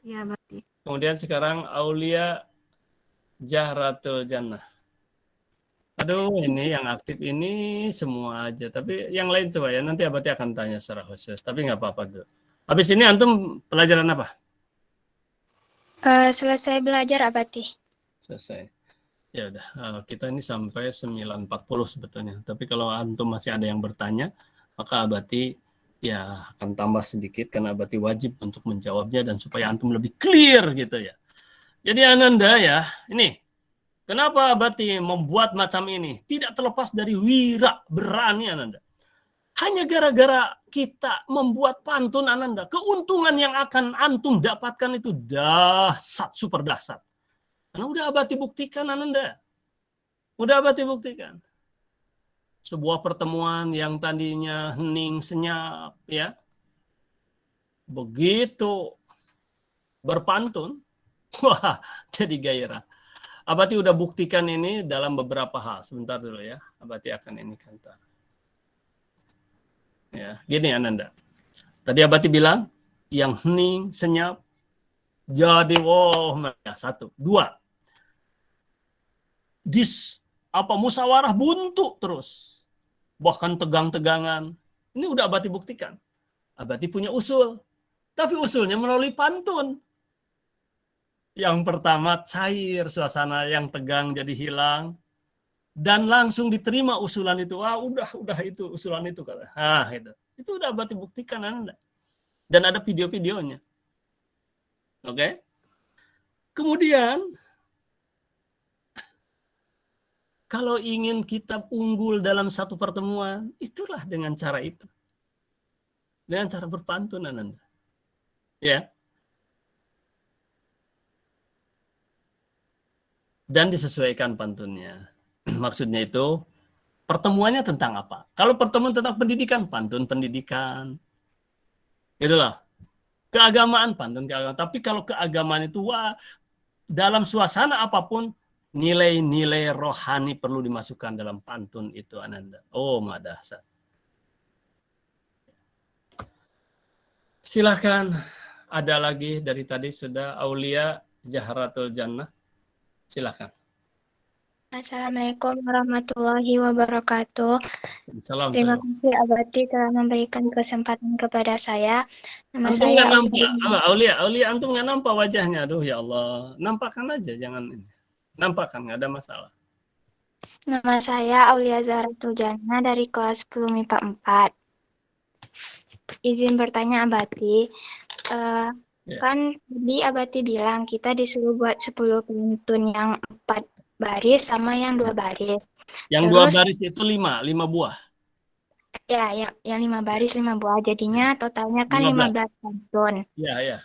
Iya, Abati. Kemudian sekarang Aulia Jahratul Jannah. Aduh, ini yang aktif ini semua aja. Tapi yang lain coba ya, nanti Abati akan tanya secara khusus. Tapi nggak apa-apa dulu. Habis ini antum pelajaran apa? Selesai belajar Abati. Selesai. Ya udah, kita ini sampai 9.40 sebetulnya. Tapi kalau antum masih ada yang bertanya, maka Abati ya akan tambah sedikit karena Abati wajib untuk menjawabnya dan supaya antum lebih clear gitu ya. Jadi Ananda ya, ini kenapa Abati membuat macam ini? Tidak terlepas dari wira berani Ananda. Hanya gara-gara kita membuat pantun Ananda, keuntungan yang akan antum dapatkan itu dahsyat, super dahsyat. Karena udah Abati buktikan Ananda. Udah Abati buktikan. Sebuah pertemuan yang tadinya hening senyap ya. Begitu berpantun, wah jadi gairah. Abati udah buktikan ini dalam beberapa hal. Sebentar dulu ya. Abati akan ini kantor. Ya, gini Ananda. Tadi Abati bilang yang hening, senyap, jadi satu, 2. Musyawarah buntu terus. Bahkan tegang-tegangan, Ini udah Abati buktikan. Abati punya usul. Tapi usulnya melalui pantun. Yang pertama cair, suasana yang tegang jadi hilang. Dan langsung diterima usulan itu. Wah, udah itu usulan itu kata. Itu udah Abati buktikan Anda. Dan ada video-videonya. Oke. Kemudian kalau ingin kita unggul dalam satu pertemuan, itulah dengan cara itu. Dengan cara berpantun Anda. Ya. Dan disesuaikan pantunnya. Maksudnya itu pertemuannya tentang apa? Kalau pertemuan tentang pendidikan, pantun pendidikan. Itulah. Keagamaan, pantun keagamaan. Tapi kalau keagamaan itu dalam suasana apapun, nilai-nilai rohani perlu dimasukkan dalam pantun itu Ananda. Oh, madahsat. Silakan. Ada lagi dari tadi sudah Aulia Jahratul Jannah. Silakan. Assalamualaikum warahmatullahi wabarakatuh. Salam. Terima kasih Abati telah memberikan kesempatan kepada saya. Nama Antum saya nggak nampak, Aulia, antum nggak nampak wajahnya. Aduh ya Allah, nampakkan aja, jangan ini. Nampakkan, nggak ada masalah. Nama saya Aulia Zahratul Jannah dari kelas 10 MIPA 4. Izin bertanya Abati, kan tadi Abati bilang kita disuruh buat 10 pantun yang 4 baris sama yang 2 baris. Yang Terus, 2 baris itu 5 buah. Ya, yang 5 baris 5 buah. Jadinya totalnya kan 15 pantun. Ya.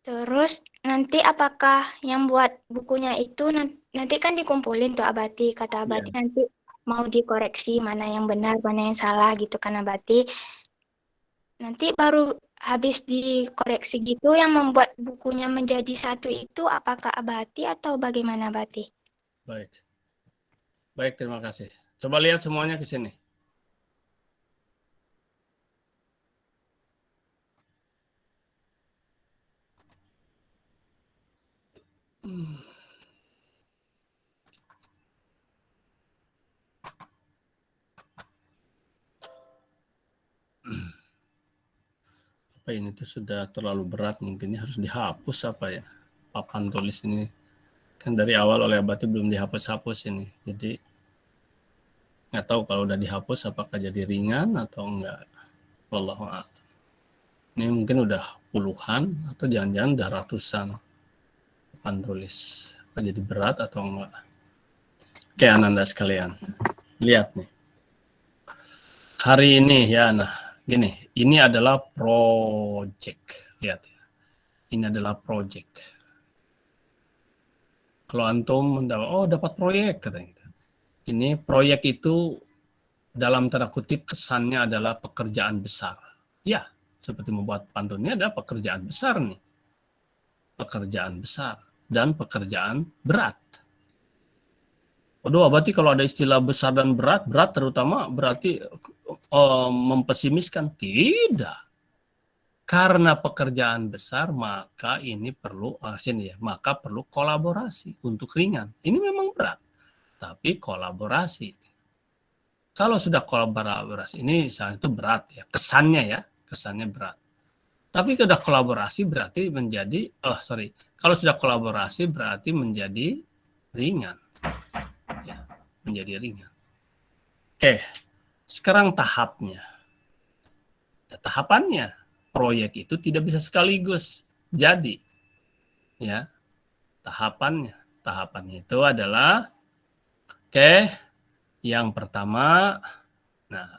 Terus nanti apakah yang buat bukunya itu nanti kan dikumpulin tuh Abati, kata Abati nanti mau dikoreksi mana yang benar, mana yang salah gitu kan Abati. Nanti baru habis dikoreksi gitu yang membuat bukunya menjadi satu itu apakah Abati atau bagaimana Abati? Baik, terima kasih. Coba lihat semuanya ke sini. Apa ini tuh sudah terlalu berat, mungkin ini harus dihapus apa ya? Papan tulis ini kan dari awal oleh Abati belum dihapus-hapus ini. Jadi nggak tahu kalau udah dihapus apakah jadi ringan atau enggak. Wallahu a'lam. Ini mungkin udah puluhan atau jangan-jangan udah ratusan papan tulis. Apa jadi berat atau enggak? Oke, Ananda sekalian. Lihat nih. Hari ini ya, gini, ini adalah project. Lihat ya. Ini adalah project. Kalau antum dapat proyek katanya. Ini proyek itu dalam tanda kutip kesannya adalah pekerjaan besar. Ya, seperti membuat pantunnya adalah pekerjaan besar nih. Pekerjaan besar dan pekerjaan berat. Berarti kalau ada istilah besar dan berat terutama berarti mempesimiskan. Tidak. Karena pekerjaan besar maka ini perlu maka perlu kolaborasi untuk ringan. Ini memang berat. Tapi kolaborasi. Kalau sudah kolaborasi ini misalnya itu berat ya, kesannya berat. Tapi sudah kolaborasi berarti menjadi kalau sudah kolaborasi berarti menjadi ringan. Ya, menjadi ringan. Oke, sekarang tahapnya. Tahapannya, proyek itu tidak bisa sekaligus jadi. Ya. Tahapannya itu adalah yang pertama,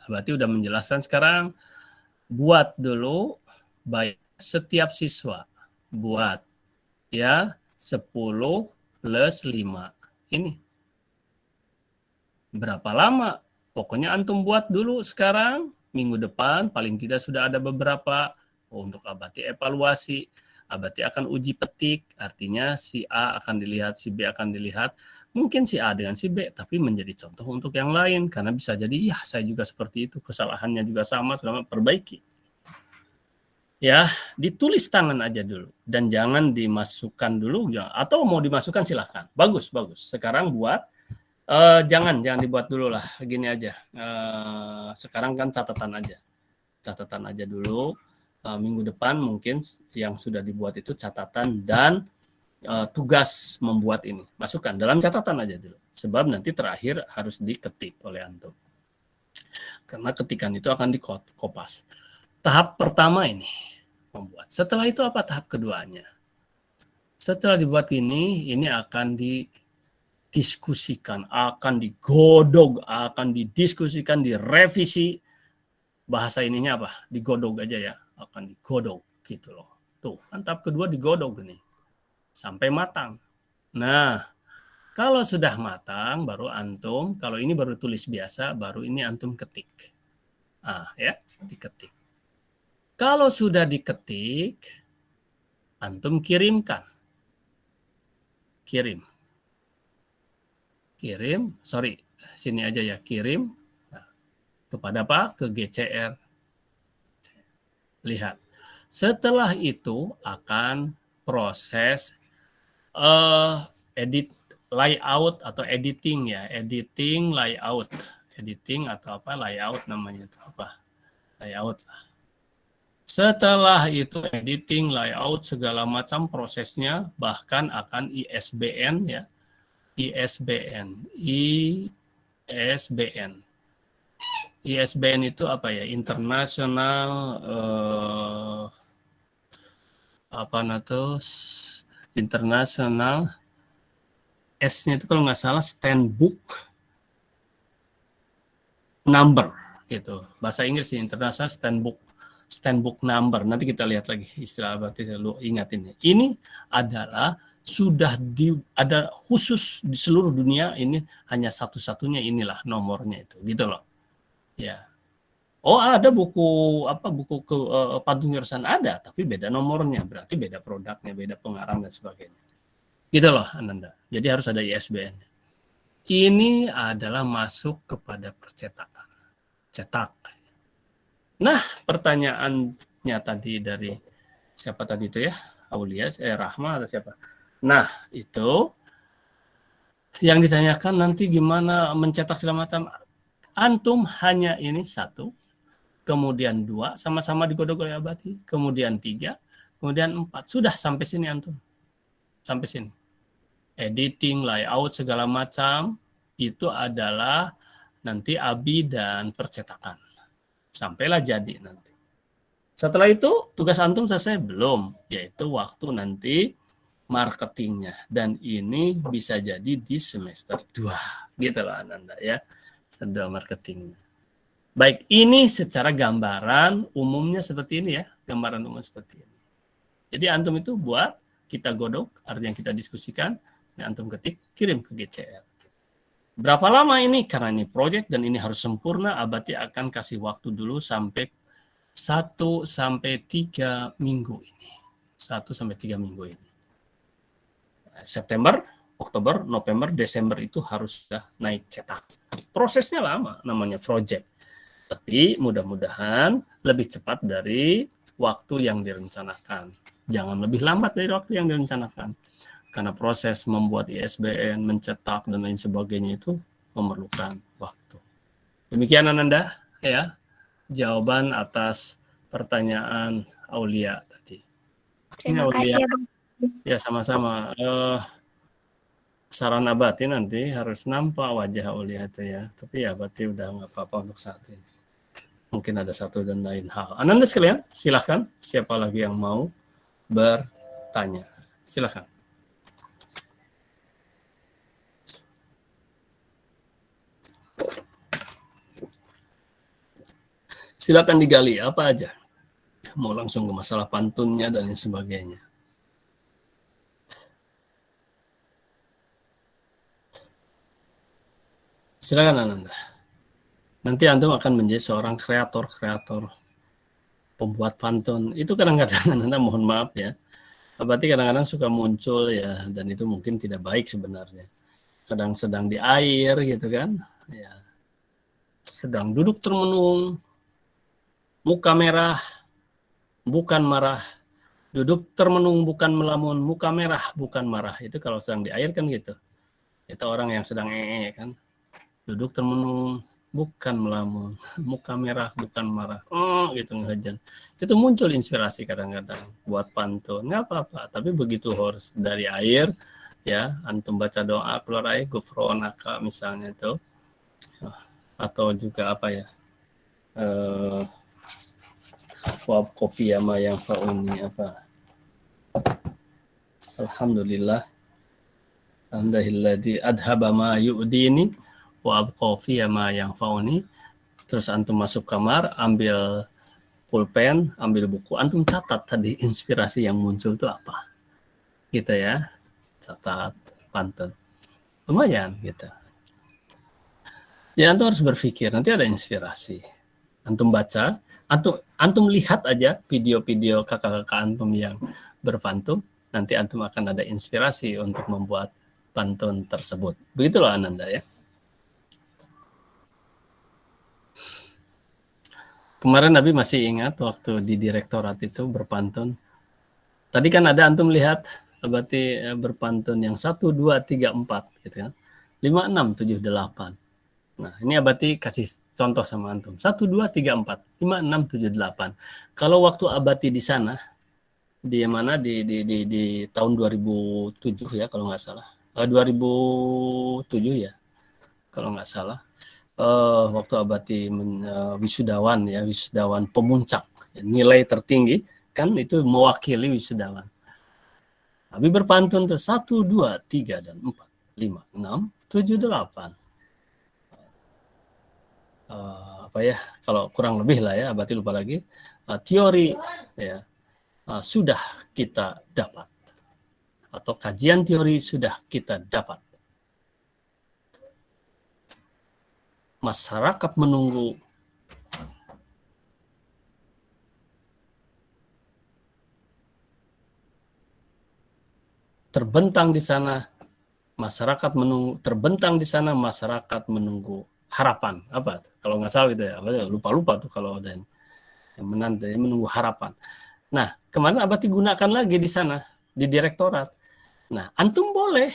berarti udah menjelaskan sekarang, buat dulu, baik setiap siswa, buat ya 10 plus 5. Ini. Berapa lama? Pokoknya antum buat dulu sekarang, minggu depan paling tidak sudah ada beberapa untuk Abati evaluasi. Abati akan uji petik, artinya si A akan dilihat, si B akan dilihat. Mungkin si A dengan si B, tapi menjadi contoh untuk yang lain. Karena bisa jadi, saya juga seperti itu. Kesalahannya juga sama, sudah perbaiki. Ya, ditulis tangan aja dulu. Dan jangan dimasukkan dulu. Atau mau dimasukkan silahkan. Bagus. Sekarang buat Jangan dibuat dulu lah. Gini aja. Sekarang kan catatan aja dulu. Minggu depan mungkin yang sudah dibuat itu catatan dan tugas membuat ini. Masukkan dalam catatan aja dulu. Sebab nanti terakhir harus diketik oleh antum. Karena ketikan itu akan dikopas. Tahap pertama ini membuat. Setelah itu apa tahap keduanya? Setelah dibuat ini akan didiskusikan, akan digodok, akan didiskusikan, direvisi. Bahasa ininya apa? Digodok aja ya, akan digodok gitu loh. Tuh, kan tahap kedua digodok ini sampai matang. Nah, kalau sudah matang baru antum, kalau ini baru tulis biasa, baru ini antum ketik. Ya, diketik. Kalau sudah diketik, antum kirimkan. Kirim, sini aja ya, kirim kepada Pak, ke GCR. Lihat. Setelah itu akan proses edit layout atau editing ya, editing layout. Editing atau apa, layout namanya itu apa? Layout lah. Setelah itu editing, layout, segala macam prosesnya, bahkan akan ISBN ya. ISBN itu apa ya? International internasional S-nya itu kalau nggak salah standbook number gitu. Bahasa Inggris ya, international standbook number. Nanti kita lihat lagi istilah berarti lu ingat ini. Ini adalah sudah ada khusus di seluruh dunia, ini hanya satu-satunya inilah nomornya itu, gitu loh. Ya. Oh, ada buku pantun jurusan ada, tapi beda nomornya, berarti beda produknya, beda pengarang dan sebagainya. Gitu loh, Ananda. Jadi harus ada ISBN. Ini adalah masuk kepada percetakan. Cetak. Nah, pertanyaannya tadi dari siapa tadi itu ya? Aulia, Rahma atau siapa? Nah, itu yang ditanyakan nanti gimana mencetak segala macam. Antum hanya ini 1, kemudian 2, sama-sama digodok oleh Abati, kemudian 3, kemudian 4. Sudah sampai sini antum. Sampai sini. Editing, layout, segala macam, itu adalah nanti ABI dan percetakan. Sampailah jadi nanti. Setelah itu tugas antum selesai belum, yaitu waktu nanti marketingnya, dan ini bisa jadi di semester 2 gitu loh Ananda ya, semester 2 marketingnya. Baik, ini secara gambaran umumnya seperti ini ya, gambaran umum seperti ini. Jadi antum itu buat, kita godok, artinya kita diskusikan, ini antum ketik, kirim ke GCR. Berapa lama ini? Karena ini proyek dan ini harus sempurna, Abati akan kasih waktu dulu sampai 1 sampai 3 minggu ini. 1 sampai 3 minggu ini. September, Oktober, November, Desember itu harus sudah naik cetak. Prosesnya lama, namanya proyek. Tapi mudah-mudahan lebih cepat dari waktu yang direncanakan. Jangan lebih lambat dari waktu yang direncanakan. Karena proses membuat ISBN, mencetak, dan lain sebagainya itu memerlukan waktu. Demikian Ananda, ya, jawaban atas pertanyaan Aulia tadi. Terima kasih, Aulia. Ya, sama-sama. Saran Abati nanti harus nampak wajah Aulia itu ya. Tapi ya Abati udah nggak apa-apa untuk saat ini. Mungkin ada satu dan lain hal. Ananda sekalian, silahkan. Siapa lagi yang mau bertanya? Silahkan. Silakan digali apa aja. Mau langsung ke masalah pantunnya dan lain sebagainya. Silakan Ananda. Nanti antum akan menjadi seorang kreator pembuat pantun. Itu kadang-kadang Ananda mohon maaf ya. Berarti kadang-kadang suka muncul ya, dan itu mungkin tidak baik sebenarnya. Kadang sedang di air gitu kan. Ya. Sedang duduk termenung, muka merah, bukan marah. Duduk termenung bukan melamun, muka merah bukan marah. Itu kalau sedang di air kan gitu. Itu orang yang sedang kan, duduk termenung, bukan melamun, muka merah bukan marah, gitu ngehajan. Itu muncul inspirasi kadang-kadang buat pantun, nggak apa-apa. Tapi begitu harus dari air, ya, antum baca doa keluar air, gufronaka misalnya itu, atau juga apa ya, wab kopi ama yang fauni apa, alhamdulillah, alhamdulillah adhaba ma yu'dini wa abqa fi ma yang fauni. Terus antum masuk kamar, ambil pulpen, ambil buku, antum catat tadi inspirasi yang muncul itu apa, gitu ya, catat pantun, lumayan gitu. Ya, antum harus berpikir, nanti ada inspirasi, antum baca, antum lihat aja video-video kakak-kakak antum yang berpantun, nanti antum akan ada inspirasi untuk membuat pantun tersebut. Begitulah Ananda ya. Kemarin Nabi masih ingat waktu di direktorat itu berpantun. Tadi kan ada antum lihat berarti berpantun yang 1, 2, 3, 4 gitu kan. 5, 6, 7, 8. Nah, ini Abati kasih contoh sama antum. 1, 2, 3, 4, 5, 6, 7, 8. Kalau waktu Abati di sana, di mana di tahun 2007 ya kalau nggak salah. 2007 ya kalau nggak salah. Waktu Abati wisudawan ya, wisudawan pemuncak, nilai tertinggi kan itu mewakili wisudawan. Abi berpantun tuh 1, 2, 3 dan 4, 5, 6, 7, 8. Apa ya, kalau kurang lebih lah ya, Abati lupa lagi. Teori ya sudah kita dapat, atau kajian teori sudah kita dapat. Masyarakat menunggu terbentang di sana, masyarakat menunggu terbentang di sana, masyarakat menunggu harapan. Apa kalau nggak salah gitu ya, lupa tuh kalau ada yang menanti menunggu harapan. Nah, kemarin Abati gunakan lagi di sana di direktorat. Nah, antum boleh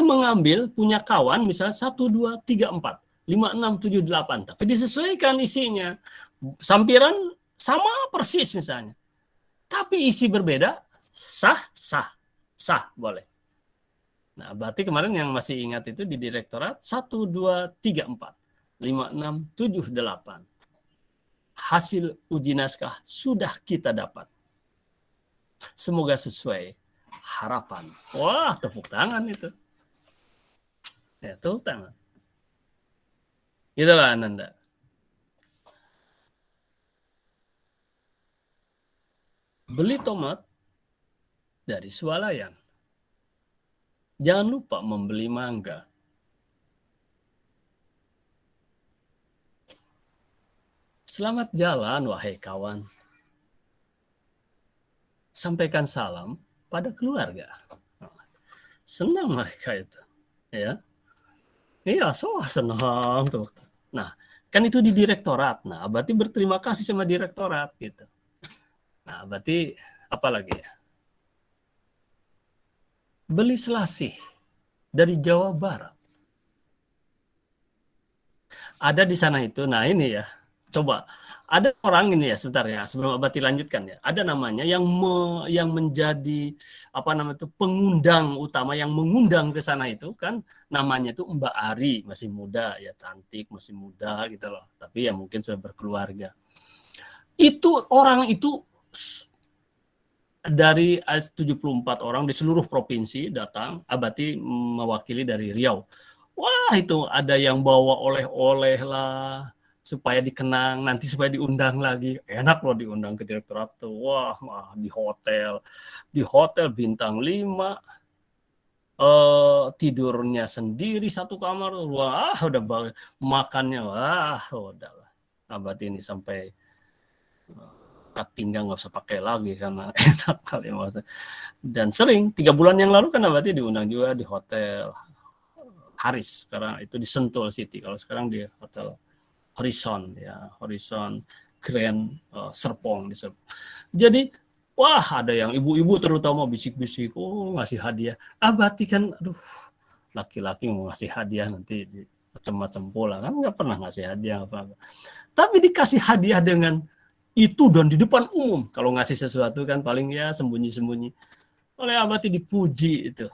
mengambil punya kawan misalnya 1, 2, 3, 4, 5, 6, 7, 8, tapi disesuaikan isinya. Sampiran sama persis misalnya. Tapi isi berbeda, sah boleh. Nah, berarti kemarin yang masih ingat itu di direktorat 1, 2, 3, 4, 5, 6, 7, 8. Hasil uji naskah sudah kita dapat. Semoga sesuai harapan. Wah, tepuk tangan itu. Ya, tepuk tangan. Itulah Ananda. Beli tomat dari swalayan. Jangan lupa membeli mangga. Selamat jalan, wahai kawan. Sampaikan salam pada keluarga. Senang mereka itu. Ya. Iya, senang tuh. Nah, kan itu di direktorat. Nah, berarti berterima kasih sama direktorat gitu. Nah, berarti apa lagi ya? Beli selasih dari Jawa Barat. Ada di sana itu. Nah, ini ya. Coba ada orang ini ya, sebentar ya, sebelum Abati lanjutkan ya. Ada namanya yang menjadi apa namanya itu pengundang utama, yang mengundang ke sana itu kan namanya itu Mbak Ari, masih muda ya, cantik, masih muda gitu loh. Tapi ya mungkin sudah berkeluarga. Itu orang itu dari 74 orang di seluruh provinsi datang, Abati mewakili dari Riau. Wah, itu ada yang bawa oleh-oleh lah, supaya dikenang, nanti supaya diundang lagi. Enak loh diundang ke direktorat tuh. Wah, di hotel bintang 5, tidurnya sendiri satu kamar. Wah, udah makannya, wah, udahlah. Abati ini sampai kat pinggang nggak usah pakai lagi karena enak kali maksudnya. Dan sering 3 bulan yang lalu kan Abati diundang juga di hotel Haris, sekarang itu di Sentul City. Kalau sekarang di hotel Horizon ya, Horizon Grand Serpong di Serpong. Jadi wah, ada yang ibu-ibu terutama bisik-bisik, ngasih hadiah. Abati kan aduh laki-laki mau ngasih hadiah nanti macam-macam pola, kan nggak pernah ngasih hadiah apa-apa. Tapi dikasih hadiah dengan itu dan di depan umum. Kalau ngasih sesuatu kan paling ya sembunyi-sembunyi. Oleh Abati dipuji itu.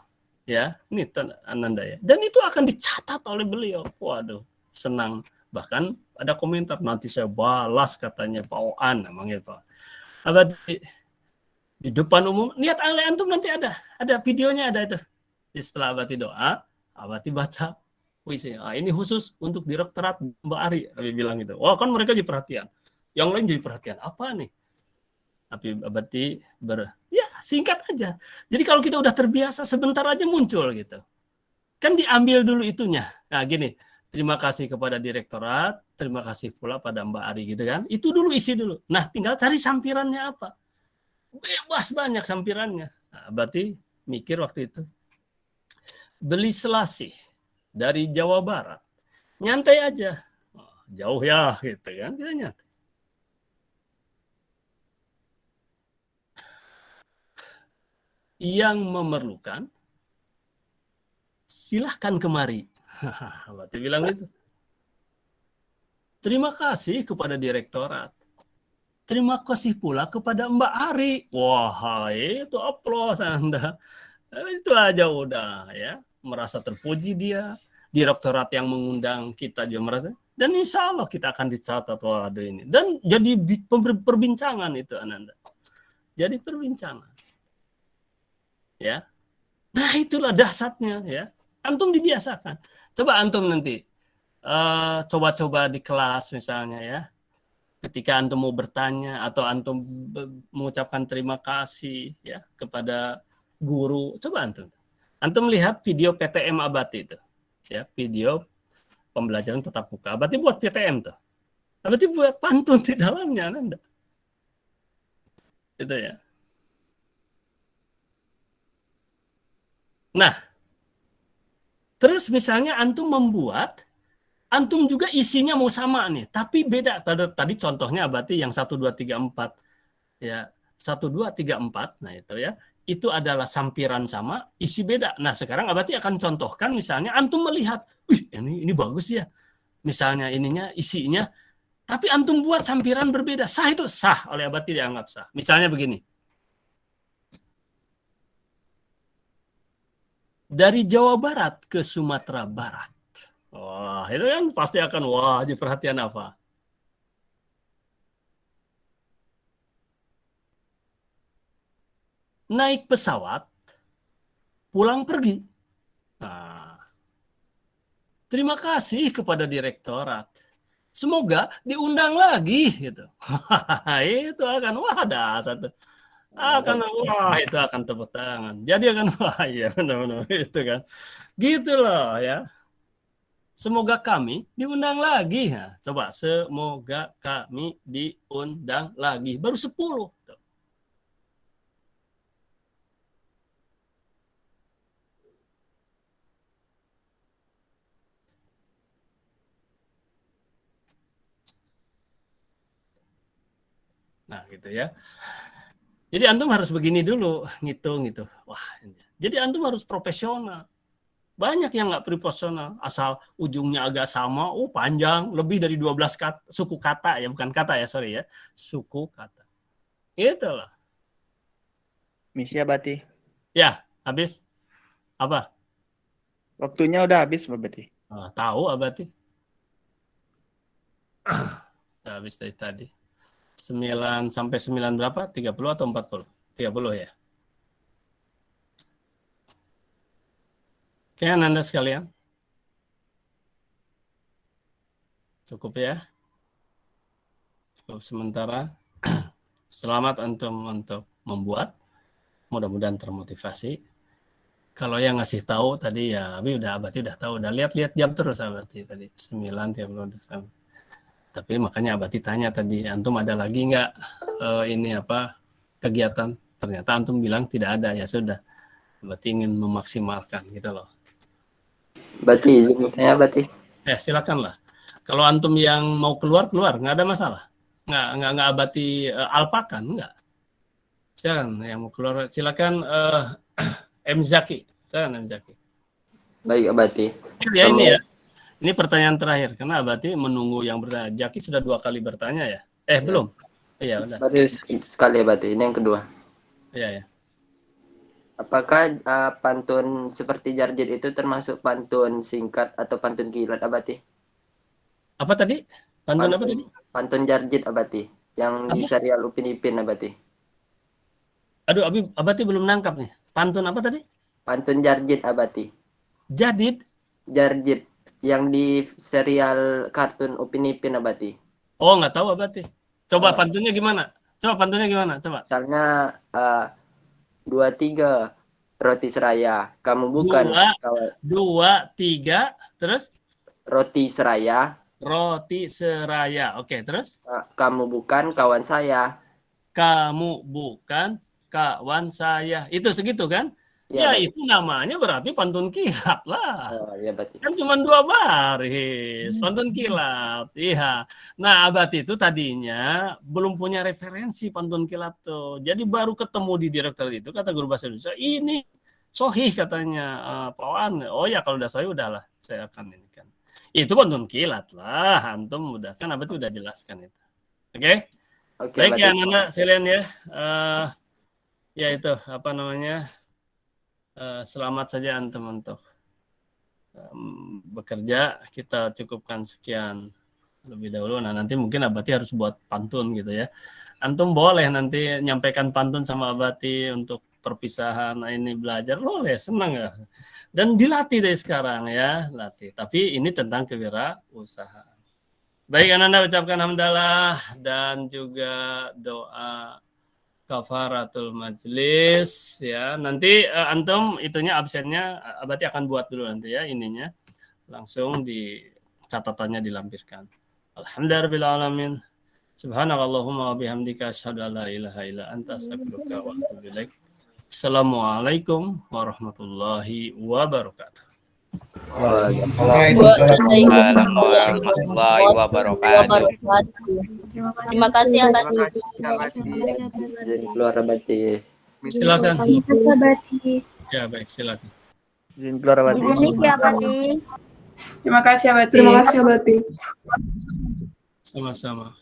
Ya, ini Ananda ya. Dan itu akan dicatat oleh beliau. Waduh, senang. Bahkan ada komentar, nanti saya balas katanya Pak Oan, namanya Pak. Abati di depan umum, lihat oleh antum nanti ada videonya, ada itu. Setelah Abati doa, Abati baca puisi. Ini khusus untuk Direktorat Mbak Ari, Abi bilang gitu. Wah, kan mereka jadi perhatian. Yang lain jadi perhatian. Apa nih? Tapi Abati singkat aja. Jadi kalau kita udah terbiasa, sebentar aja muncul gitu. Kan diambil dulu itunya. Nah gini, terima kasih kepada Direktorat, terima kasih pula pada Mbak Ari gitu kan. Itu dulu, isi dulu. Nah tinggal cari sampirannya apa. Bebas banyak sampirannya. Nah, berarti mikir waktu itu. Beli selasih dari Jawa Barat. Nyantai aja. Jauh ya gitu kan. Kita nyantai. Yang memerlukan, silahkan kemari. Berarti bilang itu. Terima kasih kepada Direktorat. Terima kasih pula kepada Mbak Ari. Wah, itu aplaus Anda. Itu aja udah ya. Merasa terpuji dia. Direktorat yang mengundang kita juga merasa. Dan insya Allah kita akan dicatat. Waduh ini. Dan jadi perbincangan itu Ananda. Jadi perbincangan. Ya, nah itulah dahsyatnya ya. Antum dibiasakan. Coba antum nanti coba-coba di kelas misalnya ya. Ketika antum mau bertanya atau antum mengucapkan terima kasih ya kepada guru, coba antum lihat video PTM Abati itu, ya video pembelajaran tatap muka. Abati buat PTM tuh. Abati buat pantun di dalamnya, Anda. Itu ya. Nah, terus misalnya antum membuat, antum juga isinya mau sama nih, tapi beda. Tadi contohnya Abati yang 1, 2, 3, 4. Ya, 1, 2, 3, 4. Nah itu ya, itu adalah sampiran sama, isi beda. Nah sekarang Abati akan contohkan misalnya antum melihat, wih ini bagus ya. Misalnya ininya, isinya, tapi antum buat sampiran berbeda. Sah itu sah, oleh Abati dianggap sah. Misalnya begini. Dari Jawa Barat ke Sumatera Barat. Wah, itu kan pasti akan jadi perhatian apa? Naik pesawat, pulang pergi. Nah, terima kasih kepada Direktorat. Semoga diundang lagi gitu. Itu akan satu. Itu akan tepuk tangan. Jadi akan ya benar-benar itu kan. Gitu loh ya. Semoga kami diundang lagi. Nah, coba semoga kami diundang lagi. Baru 10. Nah, gitu ya. Jadi antum harus begini dulu, ngitung gitu. Wah, jadi antum harus profesional. Banyak yang nggak profesional, asal ujungnya agak sama, panjang, lebih dari 12 suku kata ya, bukan kata ya, sorry ya, suku kata. Itulah. Misi Abati. Ya, habis. Apa? Waktunya udah habis, Abati. Tahu Abati. Habis dari tadi. 9 sampai 9 berapa? 30 atau 40? 30 ya. Oke, Anda sekalian. Cukup ya. Cukup sementara. Selamat untuk membuat. Mudah-mudahan termotivasi. Kalau yang ngasih tahu tadi ya, Abati udah tahu. Udah lihat-lihat jam terus Abati tadi. 9:30. Tapi makanya Abati tanya tadi, antum ada lagi nggak kegiatan? Ternyata antum bilang tidak ada, ya sudah. Abati ingin memaksimalkan gitu loh. Berarti izin bertanya Abati. Silakanlah. Kalau antum yang mau keluar, nggak ada masalah. Nggak Abati alpakan, nggak. Silakan yang mau keluar, silakan M Zaki. Silakan M Zaki. Baik Abati. Ya ini ya. Ini pertanyaan terakhir karena Abati menunggu yang bertanya. Jaki sudah 2 kali bertanya ya? Belum. Iya, udah. Baru sekali Abati. Ini yang kedua. Iya ya. Apakah pantun seperti Jarjit itu termasuk pantun singkat atau pantun kilat Abati? Apa tadi? Pantun apa tadi? Pantun Jarjit Abati. Yang di serial Upin Ipin Abati. Aduh, Abati belum nangkap nih. Pantun apa tadi? Pantun Jarjit Abati. Jarjit yang di serial kartun Upin Ipin Abati. Oh, nggak tahu Abati. Coba pantunnya gimana? Coba. Misalnya 2-3 roti seraya. Kamu bukan 2, 3, terus roti seraya. Oke, terus? Kamu bukan kawan saya. Itu segitu kan? Ya, itu namanya berarti pantun kilat lah. Ya, Abati. Kan cuma 2 baris, pantun kilat. Iya. Nah, Abati itu tadinya belum punya referensi pantun kilat tuh. Jadi baru ketemu di direktur itu, kata guru bahasa Indonesia, ini sohih katanya. Pak Wan, oh ya kalau udah sohih udahlah, saya akan ini kan. Itu pantun kilat lah, antum udah kan Abati udah jelaskan itu. Oke? Baik ya anak-anak sekalian ya. Ya itu apa namanya? Selamat saja antum untuk bekerja. Kita cukupkan sekian lebih dahulu. Nah nanti mungkin Abati harus buat pantun gitu ya. Antum boleh nanti nyampaikan pantun sama Abati untuk perpisahan ini belajar, boleh, senang ya. Dan dilatih dari sekarang ya, latih. Tapi ini tentang kewirausahaan. Baik anak-anak, ucapkan hamdalah dan juga doa kafaratul majlis ya. Nanti antum itunya absennya Abati akan buat dulu nanti ya ininya. Langsung di catatannya dilampirkan. Alhamdulillahirabbil alamin. Subhanakallahumma wa bihamdika asyhadu an la ilaha illa anta astaghfiruka wa atubu ilaik. Assalamualaikum warahmatullahi wabarakatuh. Waalaikumsalam warahmatullahi wabarakatuh. Terima kasih Abati. Keluar Abati. Silakan. Abati. Ya baik, silakan. Izin keluar Abati. Terima kasih Abati. Sama-sama.